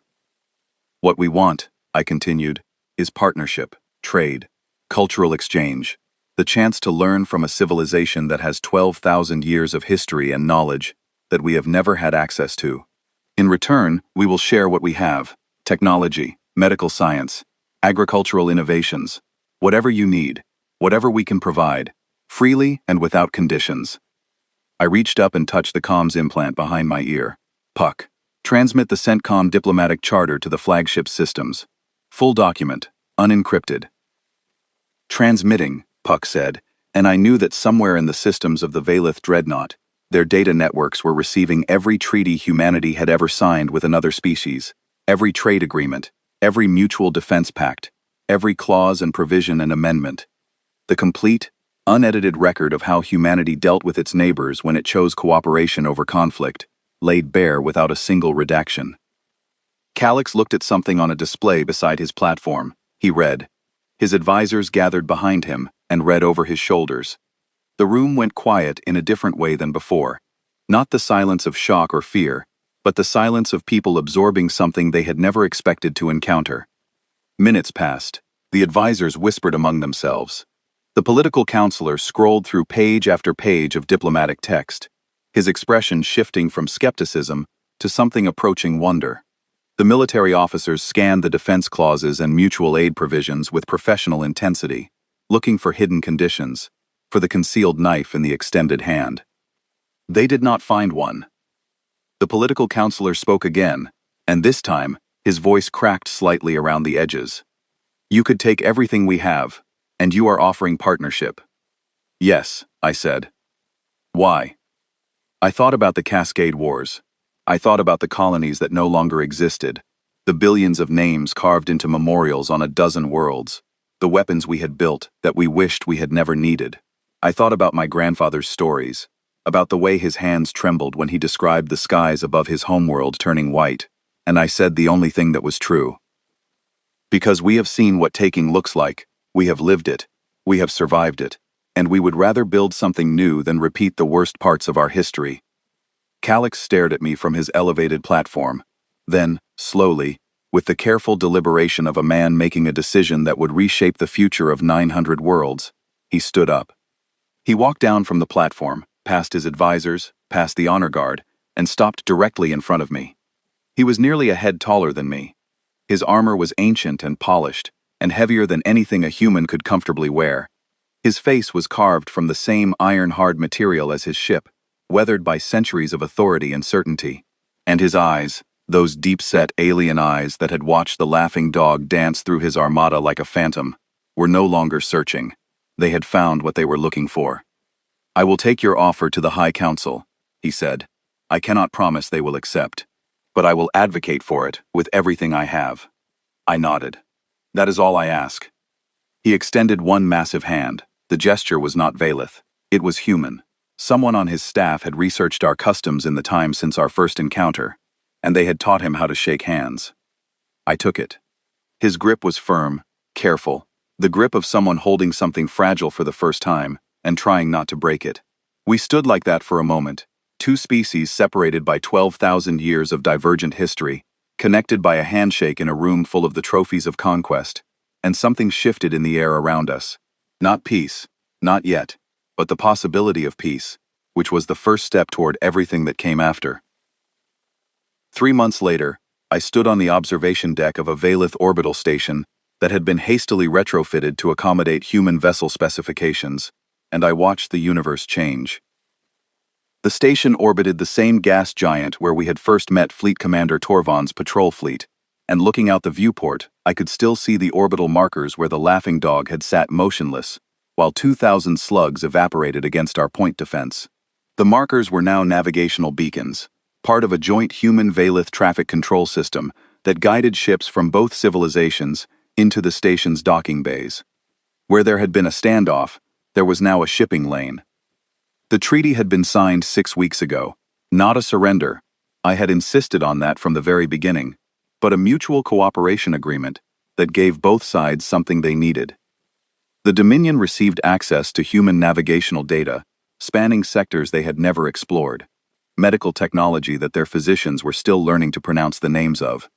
What we want, I continued, is partnership, trade, cultural exchange, the chance to learn from a civilization that has 12,000 years of history and knowledge that we have never had access to. In return, we will share what we have, technology, medical science, agricultural innovations, whatever you need, whatever we can provide, freely and without conditions. I reached up and touched the comms implant behind my ear. Puck. Transmit the CENTCOM diplomatic charter to the flagship systems. Full document, unencrypted. Transmitting, Puck said, and I knew that somewhere in the systems of the Valeth Dreadnought, their data networks were receiving every treaty humanity had ever signed with another species, every trade agreement, every mutual defense pact, every clause and provision and amendment. The complete, unedited record of how humanity dealt with its neighbors when it chose cooperation over conflict, laid bare without a single redaction. Calix looked at something on a display beside his platform. He read. His advisors gathered behind him and read over his shoulders. The room went quiet in a different way than before. Not the silence of shock or fear, but the silence of people absorbing something they had never expected to encounter. Minutes passed. The advisors whispered among themselves. The political counselor scrolled through page after page of diplomatic text, his expression shifting from skepticism to something approaching wonder. The military officers scanned the defense clauses and mutual aid provisions with professional intensity. looking for hidden conditions, for the concealed knife in the extended hand. They did not find one. The political counselor spoke again, and this time, his voice cracked slightly around the edges. You could take everything we have, and you are offering partnership. Yes, I said. Why? I thought about the Cascade Wars. I thought about the colonies that no longer existed, the billions of names carved into memorials on a dozen worlds, the weapons we had built that we wished we had never needed. I thought about my grandfather's stories, about the way his hands trembled when he described the skies above his homeworld turning white, and I said the only thing that was true. Because we have seen what taking looks like, we have lived it, we have survived it, and we would rather build something new than repeat the worst parts of our history. Calix stared at me from his elevated platform. Then, slowly, with the careful deliberation of a man making a decision that would reshape the future of 900 worlds, he stood up. He walked down from the platform, past his advisors, past the honor guard, and stopped directly in front of me. He was nearly a head taller than me. His armor was ancient and polished, and heavier than anything a human could comfortably wear. His face was carved from the same iron-hard material as his ship, weathered by centuries of authority and certainty. And his eyes, those deep-set alien eyes that had watched the laughing dog dance through his armada like a phantom, were no longer searching. They had found what they were looking for. I will take your offer to the High Council, he said. I cannot promise they will accept, but I will advocate for it with everything I have. I nodded. That is all I ask. He extended one massive hand. The gesture was not Valeth. It was human. Someone on his staff had researched our customs in the time since our first encounter, and they had taught him how to shake hands. I took it. His grip was firm, careful, the grip of someone holding something fragile for the first time and trying not to break it. We stood like that for a moment, two species separated by 12,000 years of divergent history, connected by a handshake in a room full of the trophies of conquest, and something shifted in the air around us. Not peace, not yet, but the possibility of peace, which was the first step toward everything that came after. 3 months later, I stood on the observation deck of a Valeth orbital station that had been hastily retrofitted to accommodate human vessel specifications, and I watched the universe change. The station orbited the same gas giant where we had first met Fleet Commander Torvon's patrol fleet, and looking out the viewport, I could still see the orbital markers where the laughing dog had sat motionless, while 2,000 slugs evaporated against our point defense. The markers were now navigational beacons, part of a joint human-Valeth traffic control system that guided ships from both civilizations into the station's docking bays. Where there had been a standoff, there was now a shipping lane. The treaty had been signed 6 weeks ago, not a surrender. I had insisted on that from the very beginning, but a mutual cooperation agreement that gave both sides something they needed. The Dominion received access to human navigational data, spanning sectors they had never explored, medical technology that their physicians were still learning to pronounce the names of,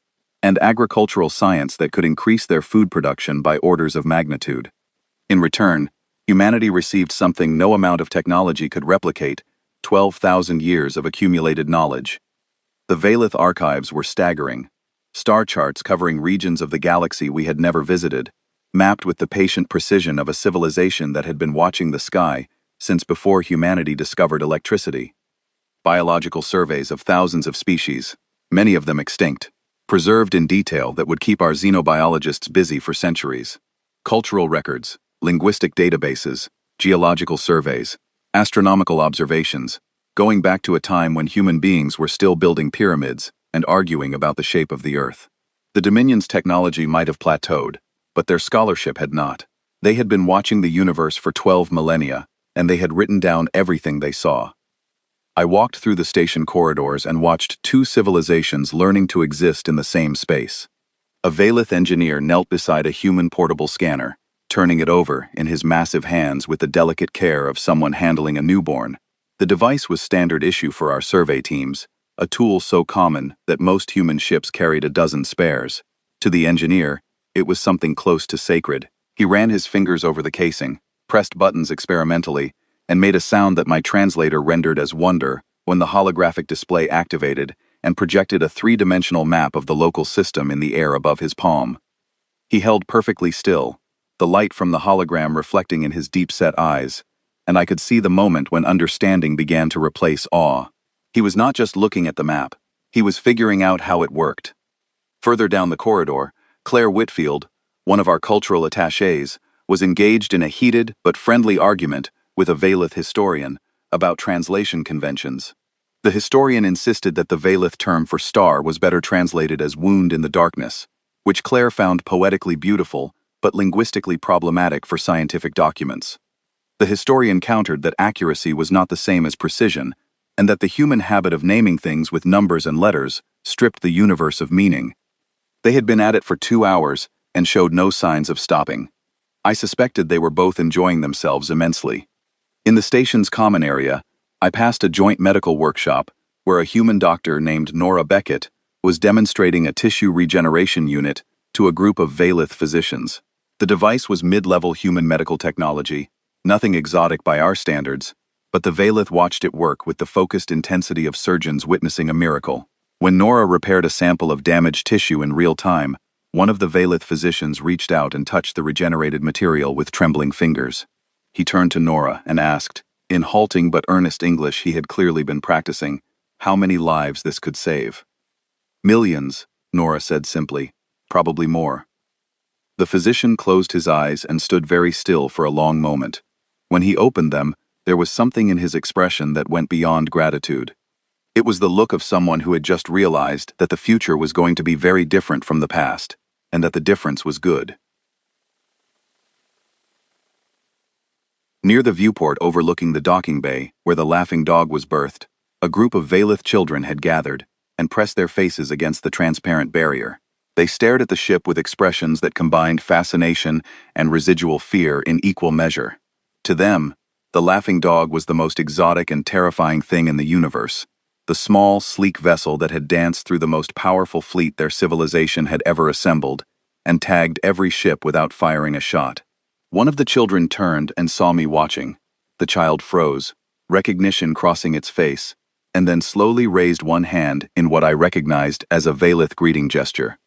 and agricultural science that could increase their food production by orders of magnitude. In return, humanity received something no amount of technology could replicate: 12,000 years of accumulated knowledge. The Valeth archives were staggering. Star charts covering regions of the galaxy we had never visited, mapped with the patient precision of a civilization that had been watching the sky since before humanity discovered electricity. Biological surveys of thousands of species, many of them extinct, preserved in detail that would keep our xenobiologists busy for centuries. Cultural records, linguistic databases, geological surveys, astronomical observations, going back to a time when human beings were still building pyramids and arguing about the shape of the Earth. The Dominion's technology might have plateaued, but their scholarship had not. They had been watching the universe for 12 millennia, and they had written down everything they saw. I walked through the station corridors and watched two civilizations learning to exist in the same space. A Valeth engineer knelt beside a human portable scanner, turning it over in his massive hands with the delicate care of someone handling a newborn. The device was standard issue for our survey teams, a tool so common that most human ships carried a dozen spares. To the engineer, it was something close to sacred. He ran his fingers over the casing, pressed buttons experimentally, and made a sound that my translator rendered as wonder when the holographic display activated and projected a three-dimensional map of the local system in the air above his palm. He held perfectly still, the light from the hologram reflecting in his deep-set eyes, and I could see the moment when understanding began to replace awe. He was not just looking at the map, he was figuring out how it worked. Further down the corridor, Claire Whitfield, one of our cultural attachés, was engaged in a heated but friendly argument with a Valith historian about translation conventions. The historian insisted that the Valith term for star was better translated as wound in the darkness, which Claire found poetically beautiful but linguistically problematic for scientific documents. The historian countered that accuracy was not the same as precision, and that the human habit of naming things with numbers and letters stripped the universe of meaning. They had been at it for 2 hours and showed no signs of stopping. I suspected they were both enjoying themselves immensely. In the station's common area, I passed a joint medical workshop where a human doctor named Nora Beckett was demonstrating a tissue regeneration unit to a group of Valith physicians. The device was mid-level human medical technology, nothing exotic by our standards, but the Valith watched it work with the focused intensity of surgeons witnessing a miracle. When Nora repaired a sample of damaged tissue in real time, one of the Valith physicians reached out and touched the regenerated material with trembling fingers. He turned to Nora and asked, in halting but earnest English he had clearly been practicing, how many lives this could save. Millions, Nora said simply, probably more. The physician closed his eyes and stood very still for a long moment. When he opened them, there was something in his expression that went beyond gratitude. It was the look of someone who had just realized that the future was going to be very different from the past, and that the difference was good. Near the viewport overlooking the docking bay, where the laughing dog was birthed, a group of Valith children had gathered and pressed their faces against the transparent barrier. They stared at the ship with expressions that combined fascination and residual fear in equal measure. To them, the laughing dog was the most exotic and terrifying thing in the universe, the small, sleek vessel that had danced through the most powerful fleet their civilization had ever assembled, and tagged every ship without firing a shot. One of the children turned and saw me watching. The child froze, recognition crossing its face, and then slowly raised one hand in what I recognized as a Valith greeting gesture.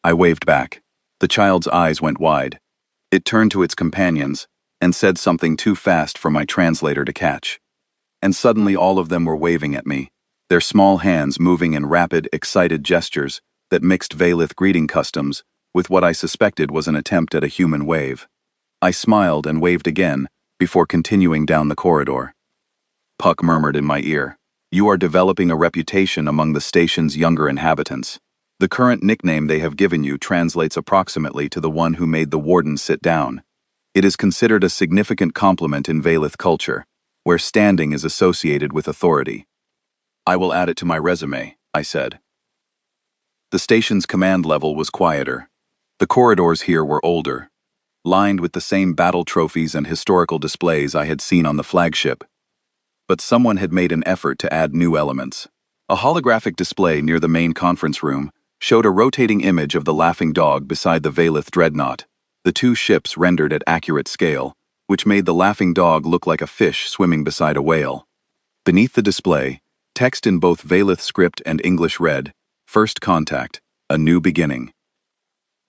I waved back. The child's eyes went wide. It turned to its companions and said something too fast for my translator to catch. And suddenly all of them were waving at me, their small hands moving in rapid, excited gestures that mixed Valith greeting customs with what I suspected was an attempt at a human wave. I smiled and waved again before continuing down the corridor. Puck murmured in my ear, "You are developing a reputation among the station's younger inhabitants. The current nickname they have given you translates approximately to the one who made the warden sit down. It is considered a significant compliment in Valith culture, where standing is associated with authority." "I will add it to my resume," I said. The station's command level was quieter. The corridors here were older, lined with the same battle trophies and historical displays I had seen on the flagship. But someone had made an effort to add new elements. A holographic display near the main conference room showed a rotating image of the laughing dog beside the Valith dreadnought, the two ships rendered at accurate scale, which made the laughing dog look like a fish swimming beside a whale. Beneath the display, text in both Valith script and English read, "First Contact, a New Beginning."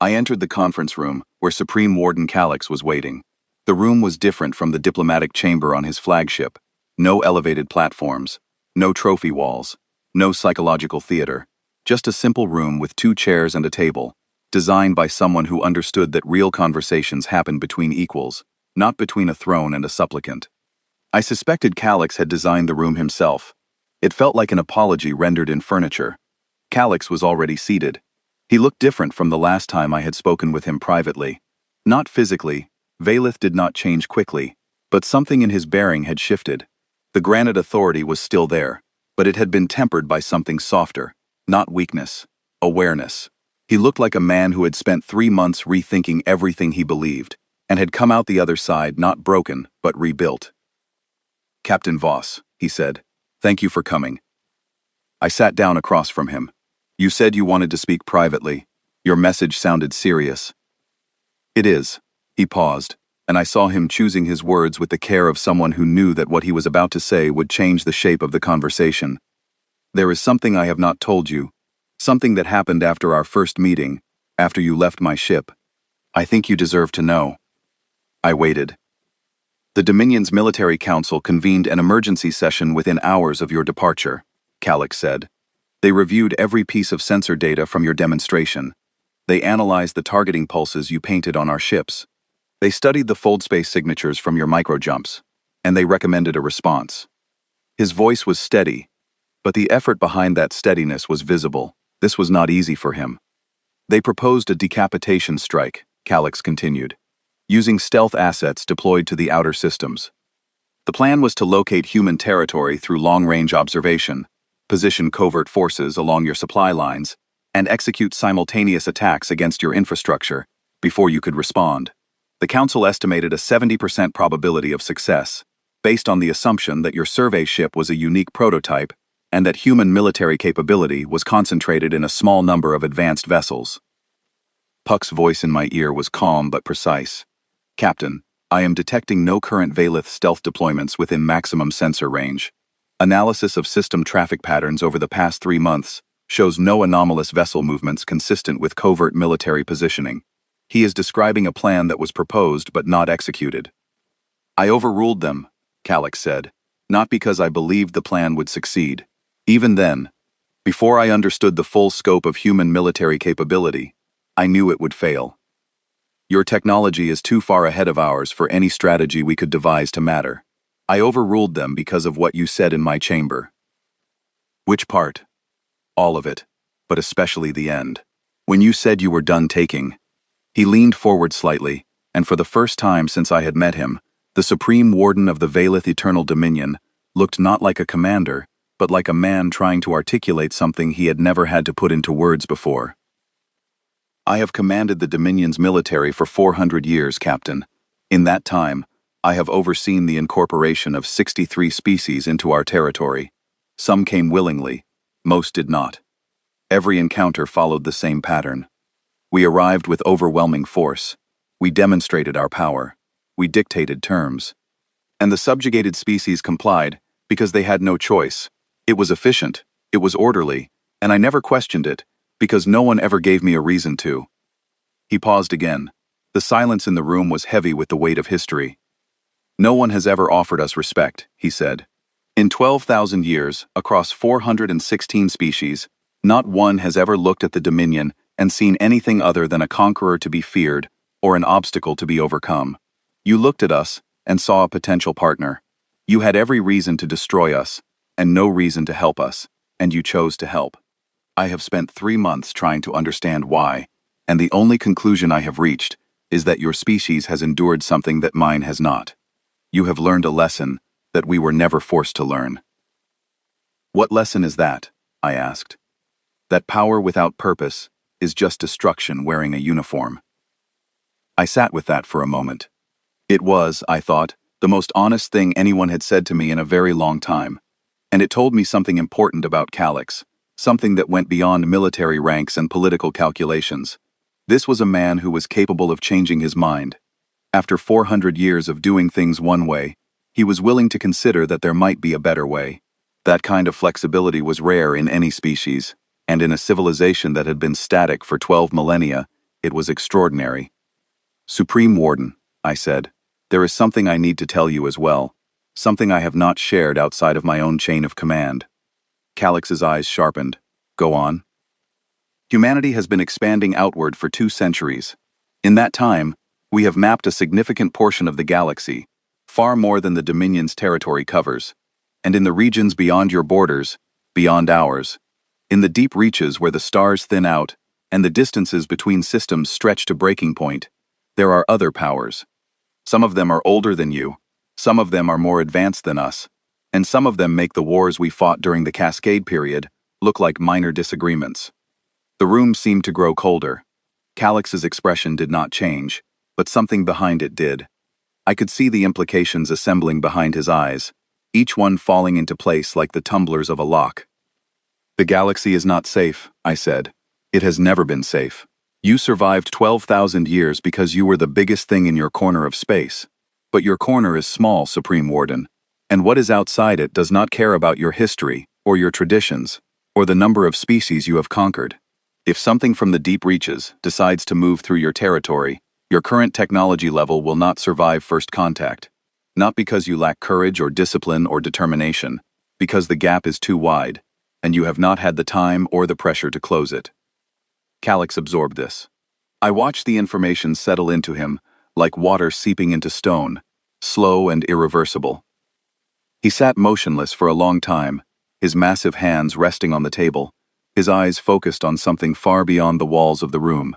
I entered the conference room, where Supreme Warden Calix was waiting. The room was different from the diplomatic chamber on his flagship. No elevated platforms, no trophy walls, no psychological theater, just a simple room with 2 chairs and a table, designed by someone who understood that real conversations happen between equals, not between a throne and a supplicant. I suspected Calix had designed the room himself. It felt like an apology rendered in furniture. Calix was already seated. He looked different from the last time I had spoken with him privately. Not physically, Valith did not change quickly, but something in his bearing had shifted. The granite authority was still there, but it had been tempered by something softer, not weakness, awareness. He looked like a man who had spent 3 months rethinking everything he believed, and had come out the other side not broken, but rebuilt. "Captain Voss," he said, "thank you for coming." I sat down across from him. "You said you wanted to speak privately. Your message sounded serious." "It is." He paused, and I saw him choosing his words with the care of someone who knew that what he was about to say would change the shape of the conversation. "There is something I have not told you, something that happened after our first meeting, after you left my ship." I think you deserve to know. I waited. The Dominion's military council convened an emergency session within hours of your departure, Calix said. They reviewed every piece of sensor data from your demonstration. They analyzed the targeting pulses you painted on our ships. They studied the fold space signatures from your microjumps, and they recommended a response. His voice was steady, but the effort behind that steadiness was visible. This was not easy for him. They proposed a decapitation strike, Calix continued, using stealth assets deployed to the outer systems. The plan was to locate human territory through long-range observation, position covert forces along your supply lines, and execute simultaneous attacks against your infrastructure before you could respond. The Council estimated a 70% probability of success, based on the assumption that your survey ship was a unique prototype and that human military capability was concentrated in a small number of advanced vessels. Puck's voice in my ear was calm but precise. Captain, I am detecting no current Valith stealth deployments within maximum sensor range. Analysis of system traffic patterns over the past 3 months shows no anomalous vessel movements consistent with covert military positioning. He is describing a plan that was proposed but not executed. I overruled them, Calix said, not because I believed the plan would succeed. Even then, before I understood the full scope of human military capability, I knew it would fail. Your technology is too far ahead of ours for any strategy we could devise to matter. I overruled them because of what you said in my chamber. Which part? All of it, but especially the end. When you said you were done taking. He leaned forward slightly, and for the first time since I had met him, the Supreme Warden of the Valith Eternal Dominion looked not like a commander, but like a man trying to articulate something he had never had to put into words before. I have commanded the Dominion's military for 400 years, Captain. In that time, I have overseen the incorporation of 63 species into our territory. Some came willingly, most did not. Every encounter followed the same pattern. We arrived with overwhelming force. We demonstrated our power. We dictated terms. And the subjugated species complied because they had no choice. It was efficient, it was orderly, and I never questioned it, because no one ever gave me a reason to. He paused again. The silence in the room was heavy with the weight of history. No one has ever offered us respect, he said. In 12,000 years, across 416 species, not one has ever looked at the Dominion and seen anything other than a conqueror to be feared or an obstacle to be overcome. You looked at us and saw a potential partner. You had every reason to destroy us and no reason to help us, and you chose to help. I have spent 3 months trying to understand why, and the only conclusion I have reached is that your species has endured something that mine has not. You have learned a lesson that we were never forced to learn. What lesson is that? I asked. That power without purpose is just destruction wearing a uniform. I sat with that for a moment. It was, I thought, the most honest thing anyone had said to me in a very long time, and it told me something important about Calix. Something that went beyond military ranks and political calculations. This was a man who was capable of changing his mind. After 400 years of doing things one way, he was willing to consider that there might be a better way. That kind of flexibility was rare in any species, and in a civilization that had been static for 12 millennia, it was extraordinary. Supreme Warden, I said, there is something I need to tell you as well, something I have not shared outside of my own chain of command. Calix's eyes sharpened. Go on. Humanity has been expanding outward for 2 centuries. In that time, we have mapped a significant portion of the galaxy, far more than the Dominion's territory covers. And in the regions beyond your borders, beyond ours, in the deep reaches where the stars thin out and the distances between systems stretch to breaking point, there are other powers. Some of them are older than you, some of them are more advanced than us, and some of them make the wars we fought during the Cascade period look like minor disagreements. The room seemed to grow colder. Calix's expression did not change, but something behind it did. I could see the implications assembling behind his eyes, each one falling into place like the tumblers of a lock. The galaxy is not safe, I said. It has never been safe. You survived 12,000 years because you were the biggest thing in your corner of space. But your corner is small, Supreme Warden. And what is outside it does not care about your history, or your traditions, or the number of species you have conquered. If something from the deep reaches decides to move through your territory, Your current technology level will not survive first contact. Not because you lack courage or discipline or determination, because the gap is too wide, and you have not had the time or the pressure to close it. Calix absorbed this. I watched the information settle into him, like water seeping into stone, slow and irreversible. He sat motionless for a long time, his massive hands resting on the table, his eyes focused on something far beyond the walls of the room.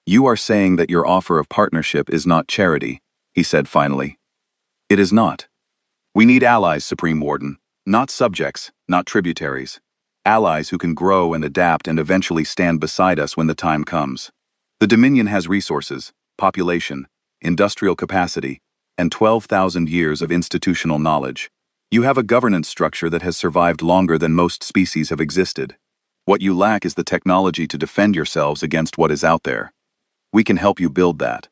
You are saying that your offer of partnership is not charity, he said finally. It is not. We need allies, Supreme Warden, not subjects, not tributaries. Allies who can grow and adapt and eventually stand beside us when the time comes. The Dominion has resources, population, industrial capacity, and 12,000 years of institutional knowledge. You have a governance structure that has survived longer than most species have existed. What you lack is the technology to defend yourselves against what is out there. We can help you build that.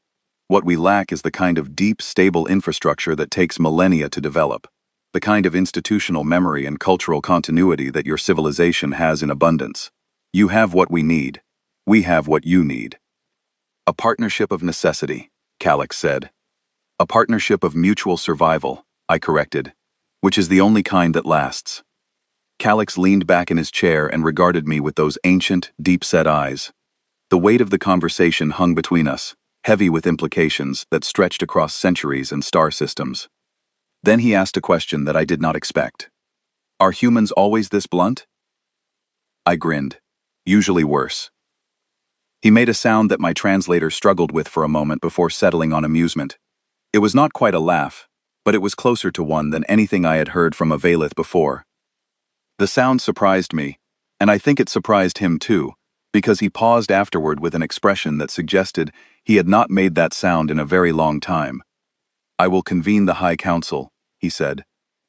What we lack is the kind of deep, stable infrastructure that takes millennia to develop. The kind of institutional memory and cultural continuity that your civilization has in abundance. You have what we need. We have what you need. A partnership of necessity, Calix said. A partnership of mutual survival, I corrected, which is the only kind that lasts. Calix leaned back in his chair and regarded me with those ancient, deep-set eyes. The weight of the conversation hung between us, heavy with implications that stretched across centuries and star systems. Then he asked a question that I did not expect. Are humans always this blunt? I grinned. Usually worse. He made a sound that my translator struggled with for a moment before settling on amusement. It was not quite a laugh, but it was closer to one than anything I had heard from a Valith before. The sound surprised me, and I think it surprised him too, because he paused afterward with an expression that suggested he had not made that sound in a very long time. I will convene the High Council, he said.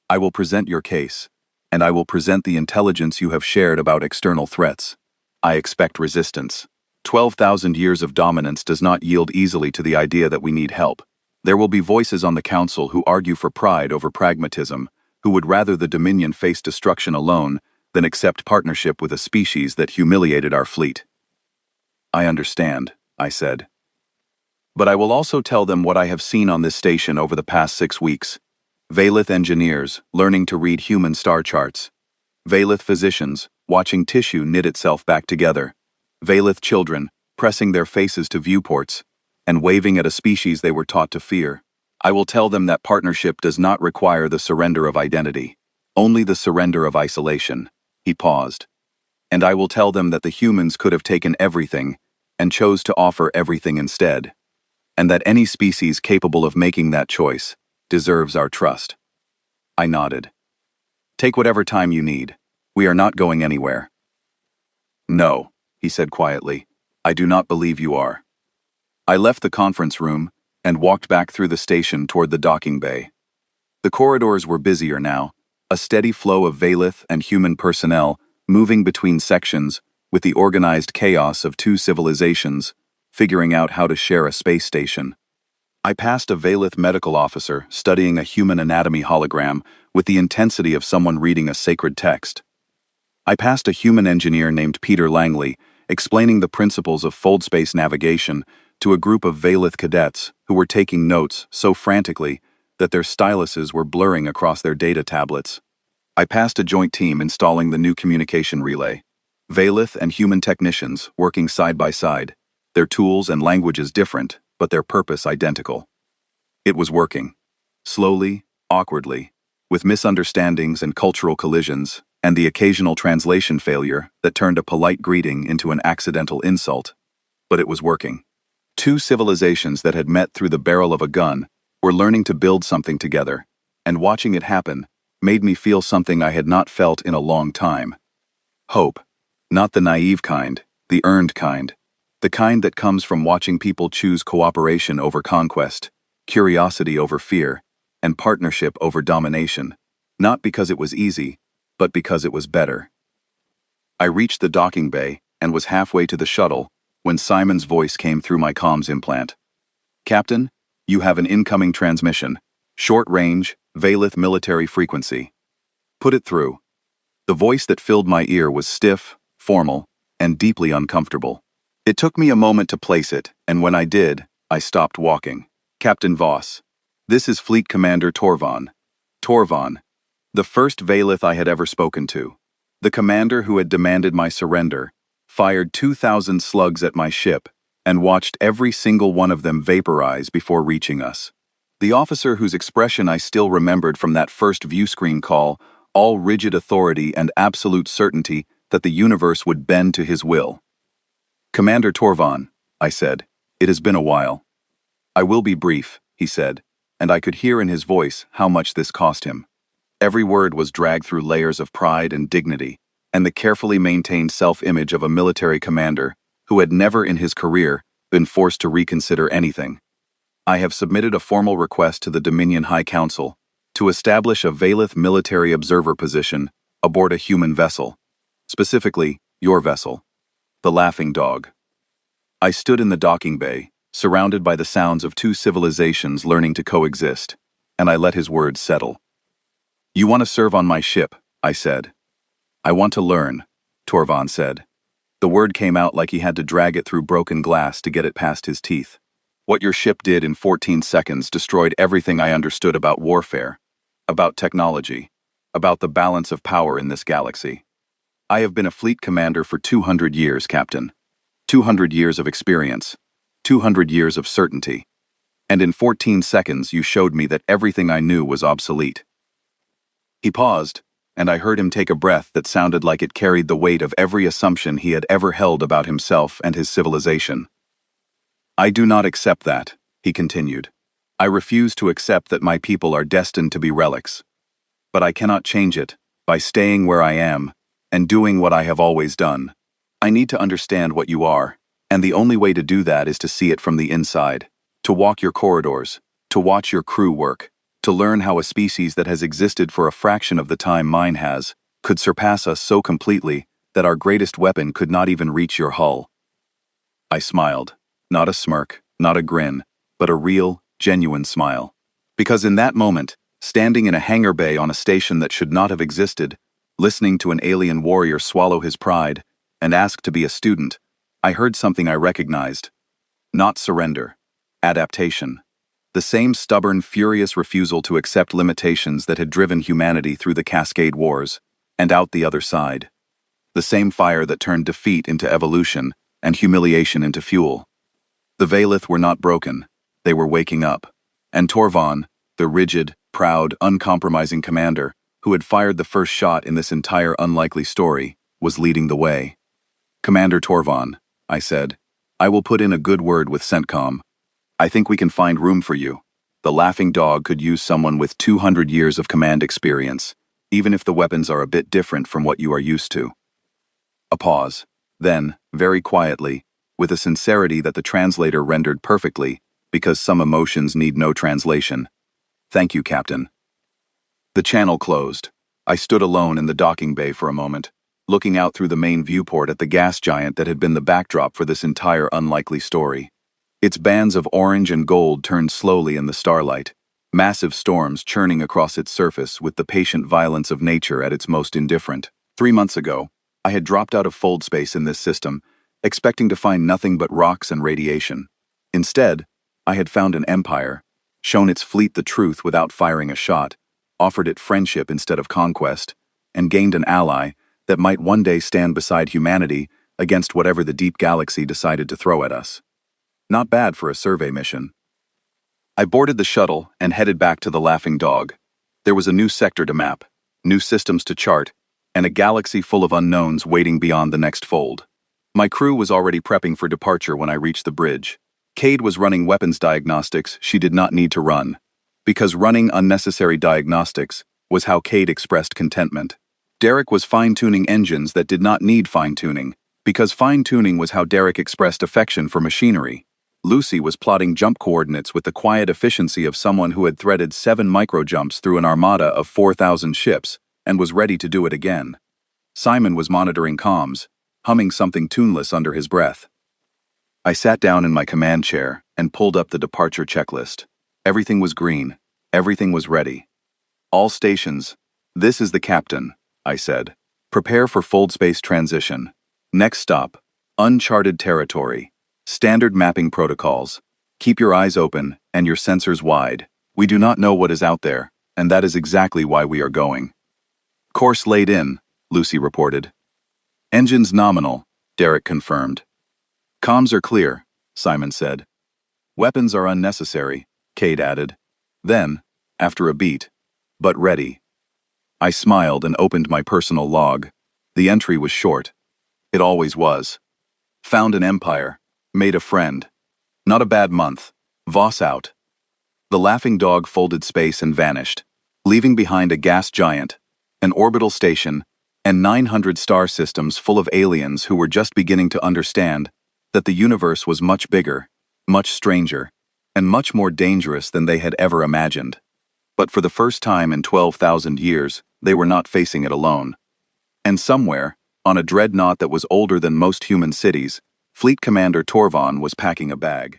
I will present your case, and I will present the intelligence you have shared about external threats. I expect resistance. 12,000 years of dominance does not yield easily to the idea that we need help. There will be voices on the Council who argue for pride over pragmatism, who would rather the Dominion face destruction alone than accept partnership with a species that humiliated our fleet. I understand, I said. But I will also tell them what I have seen on this station over the past 6 weeks. Valith engineers learning to read human star charts. Valith physicians watching tissue knit itself back together. Valith children pressing their faces to viewports and waving at a species they were taught to fear. I will tell them that partnership does not require the surrender of identity, only the surrender of isolation. He paused. And I will tell them that the humans could have taken everything and chose to offer everything instead. And that any species capable of making that choice deserves our trust. I nodded. Take whatever time you need. We are not going anywhere. No, he said quietly. I do not believe you are. I left the conference room and walked back through the station toward the docking bay. The corridors were busier now, a steady flow of Valith and human personnel moving between sections with the organized chaos of two civilizations figuring out how to share a space station. I passed a Valith medical officer studying a human anatomy hologram with the intensity of someone reading a sacred text. I passed a human engineer named Peter Langley explaining the principles of fold space navigation to a group of Valith cadets who were taking notes so frantically that their styluses were blurring across their data tablets. I passed a joint team installing the new communication relay. Valith and human technicians working side by side, their tools and languages different, but their purpose identical. It was working. Slowly, awkwardly, with misunderstandings and cultural collisions, and the occasional translation failure that turned a polite greeting into an accidental insult. But it was working. Two civilizations that had met through the barrel of a gun were learning to build something together, and watching it happen made me feel something I had not felt in a long time. Hope. Not the naive kind, the earned kind. The kind that comes from watching people choose cooperation over conquest, curiosity over fear, and partnership over domination, not because it was easy, but because it was better. I reached the docking bay and was halfway to the shuttle when Simon's voice came through my comms implant. Captain, you have an incoming transmission. Short range, Valith military frequency. Put it through. The voice that filled my ear was stiff, formal, and deeply uncomfortable. It took me a moment to place it, and when I did, I stopped walking. Captain Voss. This is Fleet Commander Torvan. Torvan. The first Valith I had ever spoken to. The commander who had demanded my surrender, fired 2,000 slugs at my ship, and watched every single one of them vaporize before reaching us. The officer whose expression I still remembered from that first viewscreen call, all rigid authority and absolute certainty that the universe would bend to his will. Commander Torvan, I said, it has been a while. I will be brief, he said, and I could hear in his voice how much this cost him. Every word was dragged through layers of pride and dignity, and the carefully maintained self-image of a military commander who had never in his career been forced to reconsider anything. I have submitted a formal request to the Dominion High Council to establish a Valith military observer position aboard a human vessel, specifically your vessel, the Laughing Dog. I stood in the docking bay, surrounded by the sounds of two civilizations learning to coexist, and I let his words settle. You want to serve on my ship, I said. I want to learn, Torvan said. The word came out like he had to drag it through broken glass to get it past his teeth. What your ship did in 14 seconds destroyed everything I understood about warfare, about technology, about the balance of power in this galaxy. I have been a fleet commander for 200 years, Captain. 200 years of experience. 200 years of certainty. And in 14 seconds you showed me that everything I knew was obsolete. He paused, and I heard him take a breath that sounded like it carried the weight of every assumption he had ever held about himself and his civilization. I do not accept that, he continued. I refuse to accept that my people are destined to be relics. But I cannot change it by staying where I am and doing what I have always done. I need to understand what you are, and the only way to do that is to see it from the inside, to walk your corridors, to watch your crew work, to learn how a species that has existed for a fraction of the time mine has could surpass us so completely that our greatest weapon could not even reach your hull. I smiled, not a smirk, not a grin, but a real, genuine smile. Because in that moment, standing in a hangar bay on a station that should not have existed, listening to an alien warrior swallow his pride and ask to be a student, I heard something I recognized. Not surrender. Adaptation. The same stubborn, furious refusal to accept limitations that had driven humanity through the Cascade Wars, and out the other side. The same fire that turned defeat into evolution, and humiliation into fuel. The Valith were not broken, they were waking up. And Torvan, the rigid, proud, uncompromising commander, who had fired the first shot in this entire unlikely story, was leading the way. Commander Torvan, I said, I will put in a good word with CENTCOM. I think we can find room for you. The Laughing Dog could use someone with 200 years of command experience, even if the weapons are a bit different from what you are used to. A pause. Then, very quietly, with a sincerity that the translator rendered perfectly, because some emotions need no translation. Thank you, Captain. The channel closed. I stood alone in the docking bay for a moment, looking out through the main viewport at the gas giant that had been the backdrop for this entire unlikely story. Its bands of orange and gold turned slowly in the starlight, massive storms churning across its surface with the patient violence of nature at its most indifferent. 3 months ago, I had dropped out of fold space in this system, expecting to find nothing but rocks and radiation. Instead, I had found an empire, shown its fleet the truth without firing a shot, offered it friendship instead of conquest, and gained an ally that might one day stand beside humanity against whatever the deep galaxy decided to throw at us. Not bad for a survey mission. I boarded the shuttle and headed back to the Laughing Dog. There was a new sector to map, new systems to chart, and a galaxy full of unknowns waiting beyond the next fold. My crew was already prepping for departure when I reached the bridge. Cade was running weapons diagnostics she did not need to run, because running unnecessary diagnostics was how Cade expressed contentment. Derek was fine-tuning engines that did not need fine-tuning, because fine-tuning was how Derek expressed affection for machinery. Lucy was plotting jump coordinates with the quiet efficiency of someone who had threaded 7 microjumps through an armada of 4,000 ships and was ready to do it again. Simon was monitoring comms, humming something tuneless under his breath. I sat down in my command chair and pulled up the departure checklist. Everything was green. Everything was ready. All stations. This is the captain, I said. Prepare for fold space transition. Next stop, uncharted territory. Standard mapping protocols. Keep your eyes open and your sensors wide. We do not know what is out there, and that is exactly why we are going. Course laid in, Lucy reported. Engines nominal, Derek confirmed. Comms are clear, Simon said. Weapons are unnecessary, Cade added. Then, after a beat, but ready. I smiled and opened my personal log. The entry was short. It always was. Found an empire. Made a friend. Not a bad month. Voss out. The laughing dog folded space and vanished, leaving behind a gas giant, an orbital station, and 900 star systems full of aliens who were just beginning to understand that the universe was much bigger, much stranger, and much more dangerous than they had ever imagined. But for the first time in 12,000 years, they were not facing it alone. And somewhere, on a dreadnought that was older than most human cities, Fleet Commander Torvon was packing a bag.